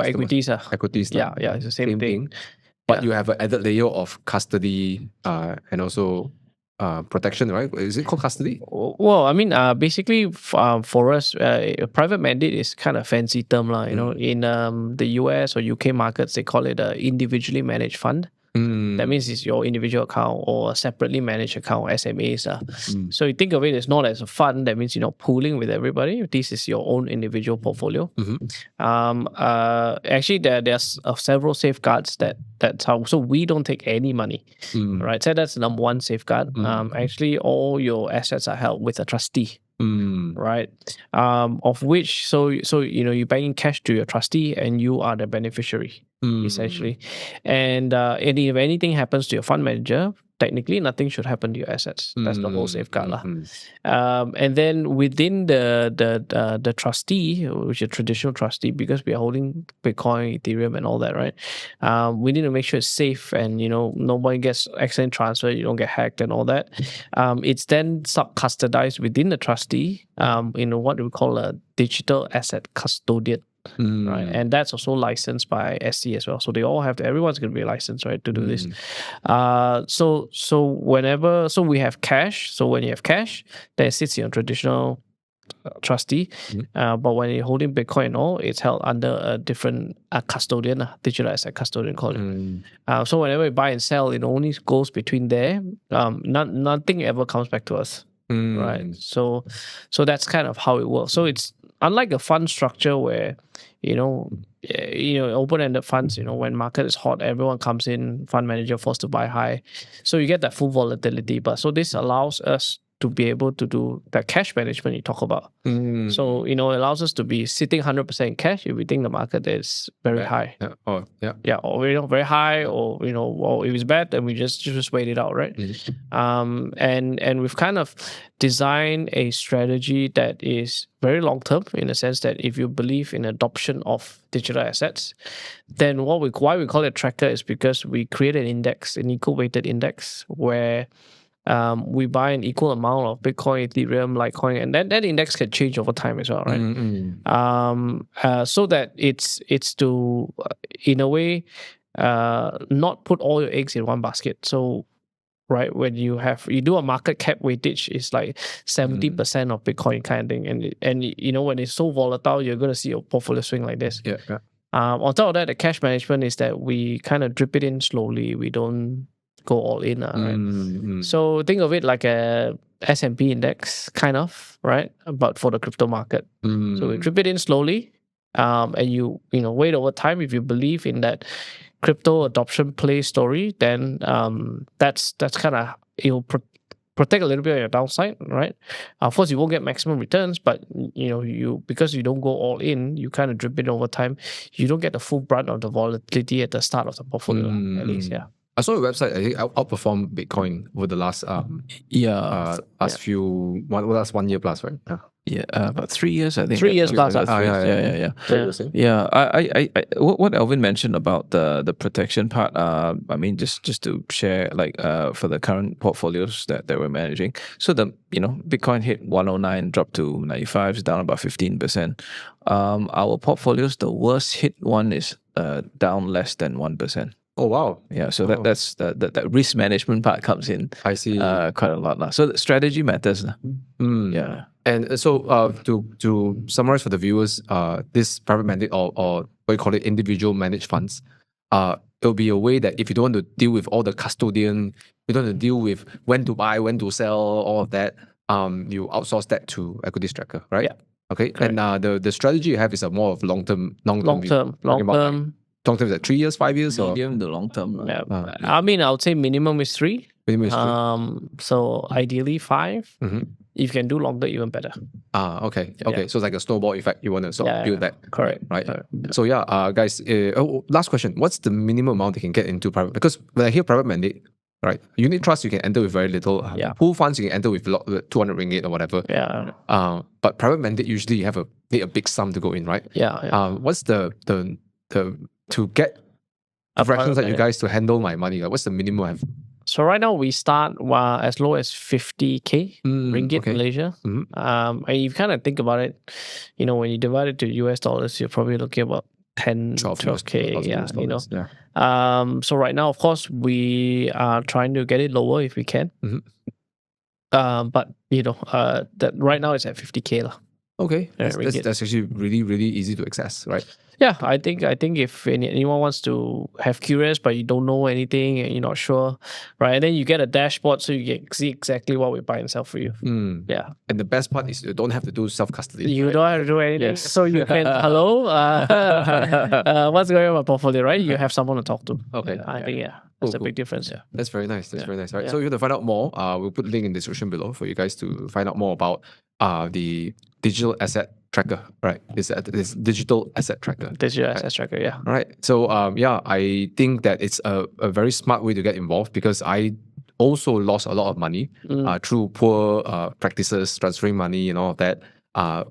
equities. Equities. Yeah, it's the same thing. But you have an added layer of custody and also protection, right? Is it called custody? Well, I mean, basically, for us, a private mandate is kind of fancy term, lah. In the US or UK markets, they call it a individually managed fund. That means it's your individual account or a separately managed account, SMAs. So you think of it as not as a fund. That means you're not pooling with everybody. This is your own individual portfolio. Actually, there's several safeguards that's how. So we don't take any money, right? So that's the number one safeguard. Actually, all your assets are held with a trustee. Right, of which you pay in cash to your trustee and you are the beneficiary essentially, and if anything happens to your fund manager, technically nothing should happen to your assets. That's the whole safeguard lah. And then within the trustee, which is a traditional trustee, because we are holding Bitcoin, Ethereum, and all that, right? We need to make sure it's safe and nobody gets accident transfer, you don't get hacked and all that. It's then sub-custodized within the trustee in what we call a digital asset custodian. Right, and that's also licensed by SC as well. So they all everyone's going to be licensed, right, to do this. So we have cash. So when you have cash, that sits in a traditional trustee. But when you're holding Bitcoin and all, it's held under a different custodian, digital asset custodian, call it. So whenever you buy and sell, it only goes between there. Nothing ever comes back to us. Right. So that's kind of how it works. So it's unlike a fund structure where, open-ended funds, when market is hot, everyone comes in, fund manager forced to buy high. So you get that full volatility. But so this allows us to be able to do that cash management you talk about. So, it allows us to be sitting 100% in cash if we think the market is very high. Or very high, or if it's bad, then we just wait it out, right? And we've kind of designed a strategy that is very long term, in the sense that if you believe in adoption of digital assets, then why we call it tracker is because we create an index, an equal weighted index, where we buy an equal amount of Bitcoin, Ethereum, Litecoin, and that index can change over time as well, right? So that it's to, in a way, not put all your eggs in one basket. So, right, when you do a market cap weightage, it's like 70% of Bitcoin kind of thing, and when it's so volatile, you're going to see your portfolio swing like this. On top of that, the cash management is that we kind of drip it in slowly. We don't go all in, right? So think of it like a S&P index, kind of, right? But for the crypto market. So we drip it in slowly, and you wait over time, if you believe in that crypto adoption play story, then that's kind of, it'll protect a little bit of your downside, right? Of course, you won't get maximum returns, but you because you don't go all in, you kind of drip it over time. You don't get the full brunt of the volatility at the start of the portfolio, at least. Yeah. I saw your website. I think outperformed Bitcoin over the last last 1 year plus, right? Yeah, about 3 years, I think. 3 years plus. Yeah. What Alvin mentioned about the protection part. I mean, just to share, like, for the current portfolios that we're managing. So Bitcoin hit 109, dropped to 95, is down about 15%. Our portfolios, the worst hit one is down less than 1%. Oh wow! Yeah, so that's that risk management part comes in. I see quite a lot. So the strategy matters. Yeah. And so to summarize for the viewers, this private mandate or what you call it, individual managed funds, it'll be a way that if you don't want to deal with all the custodian, you don't want to deal with when to buy, when to sell, all of that, you outsource that to EquitiesTracker, right? Yeah. Okay. Correct. And the strategy you have is a more of long term. Long term is like 3 years, 5 years, medium to long term. Yeah. I mean, I would say minimum is 3. Minimum is 3. So ideally 5. If you can do longer, even better. Okay. So it's like a snowball effect. You want to sort of build that. Correct. Right. So guys. Last question. What's the minimum amount they can get into private? Because when I hear private mandate, right, unit trust you can enter with very little. Pool funds you can enter with 200 ringgit or whatever. Yeah. But private mandate usually you need a big sum to go in, right? Yeah. What's the to get fractions like you guys to handle my money? What's the minimum I have? So right now we start as low as 50k ringgit Malaysia. And you kind of think about it, when you divide it to US dollars, you're probably looking about 12k. So right now, of course, we are trying to get it lower if we can. But that right now it's at 50k lah. Okay, that's actually really, really easy to access, right? Yeah, I think if anyone wants to have curious but you don't know anything and you're not sure, right? And then you get a dashboard so you can see exactly what we buy and sell for you. Yeah. And the best part is you don't have to do self-custody. You don't have to do anything. Yes. So you can, hello, what's going on with my portfolio, right? You have someone to talk to. Okay. I think, that's a big difference. Yeah. That's very nice. Very nice. Right. So if you want to find out more, we'll put a link in the description below for you guys to find out more about the digital asset tracker, right? This digital asset tracker. Digital asset tracker, yeah. All right. So I think that it's a very smart way to get involved because I also lost a lot of money through poor practices, transferring money and all of that. I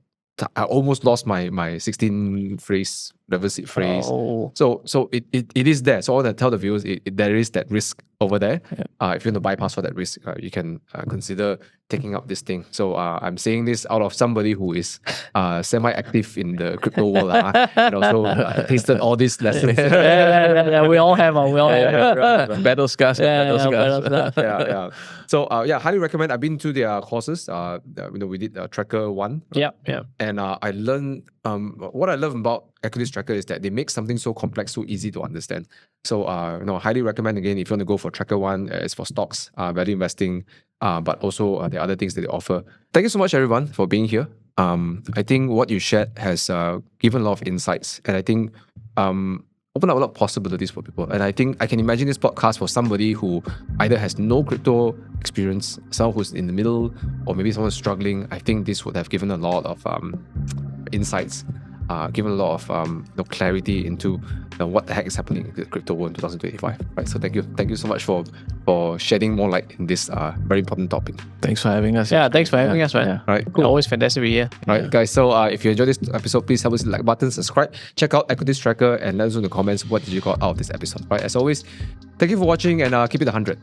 almost lost my 16 phrase, reverse phrase. Oh. So it is there. So I want to tell the viewers there is that risk over there. Yeah. If you want to bypass for that risk, you can consider taking up this thing. So I'm saying this out of somebody who is semi-active in the crypto world and also tasted all these lessons. We all have. Battle scars. Yeah. So highly recommend. I've been to their courses. We did Tracker 1. Yeah. And I learned what I love about EquitiesTracker is that they make something so complex so easy to understand. So highly recommend again if you want to go for Tracker 1. It's for stocks, value investing, but also the other things that they offer. Thank you so much everyone for being here. I think what you shared has given a lot of insights, and I think open up a lot of possibilities for people. And I think I can imagine this podcast for somebody who either has no crypto experience, someone who's in the middle, or maybe someone struggling. I think this would have given a lot of insights, given a lot of clarity into what the heck is happening in the crypto world in 2025. Right. So thank you so much for shedding more light in this very important topic. Thanks for having us. Yeah, thanks for having us, man. Yeah. Right. Cool. Always fantastic to be here. Right, guys. So if you enjoyed this episode, please help us like button, subscribe, check out EquitiesTracker, and let us know in the comments what did you got out of this episode. Right. As always, thank you for watching and keep it 100.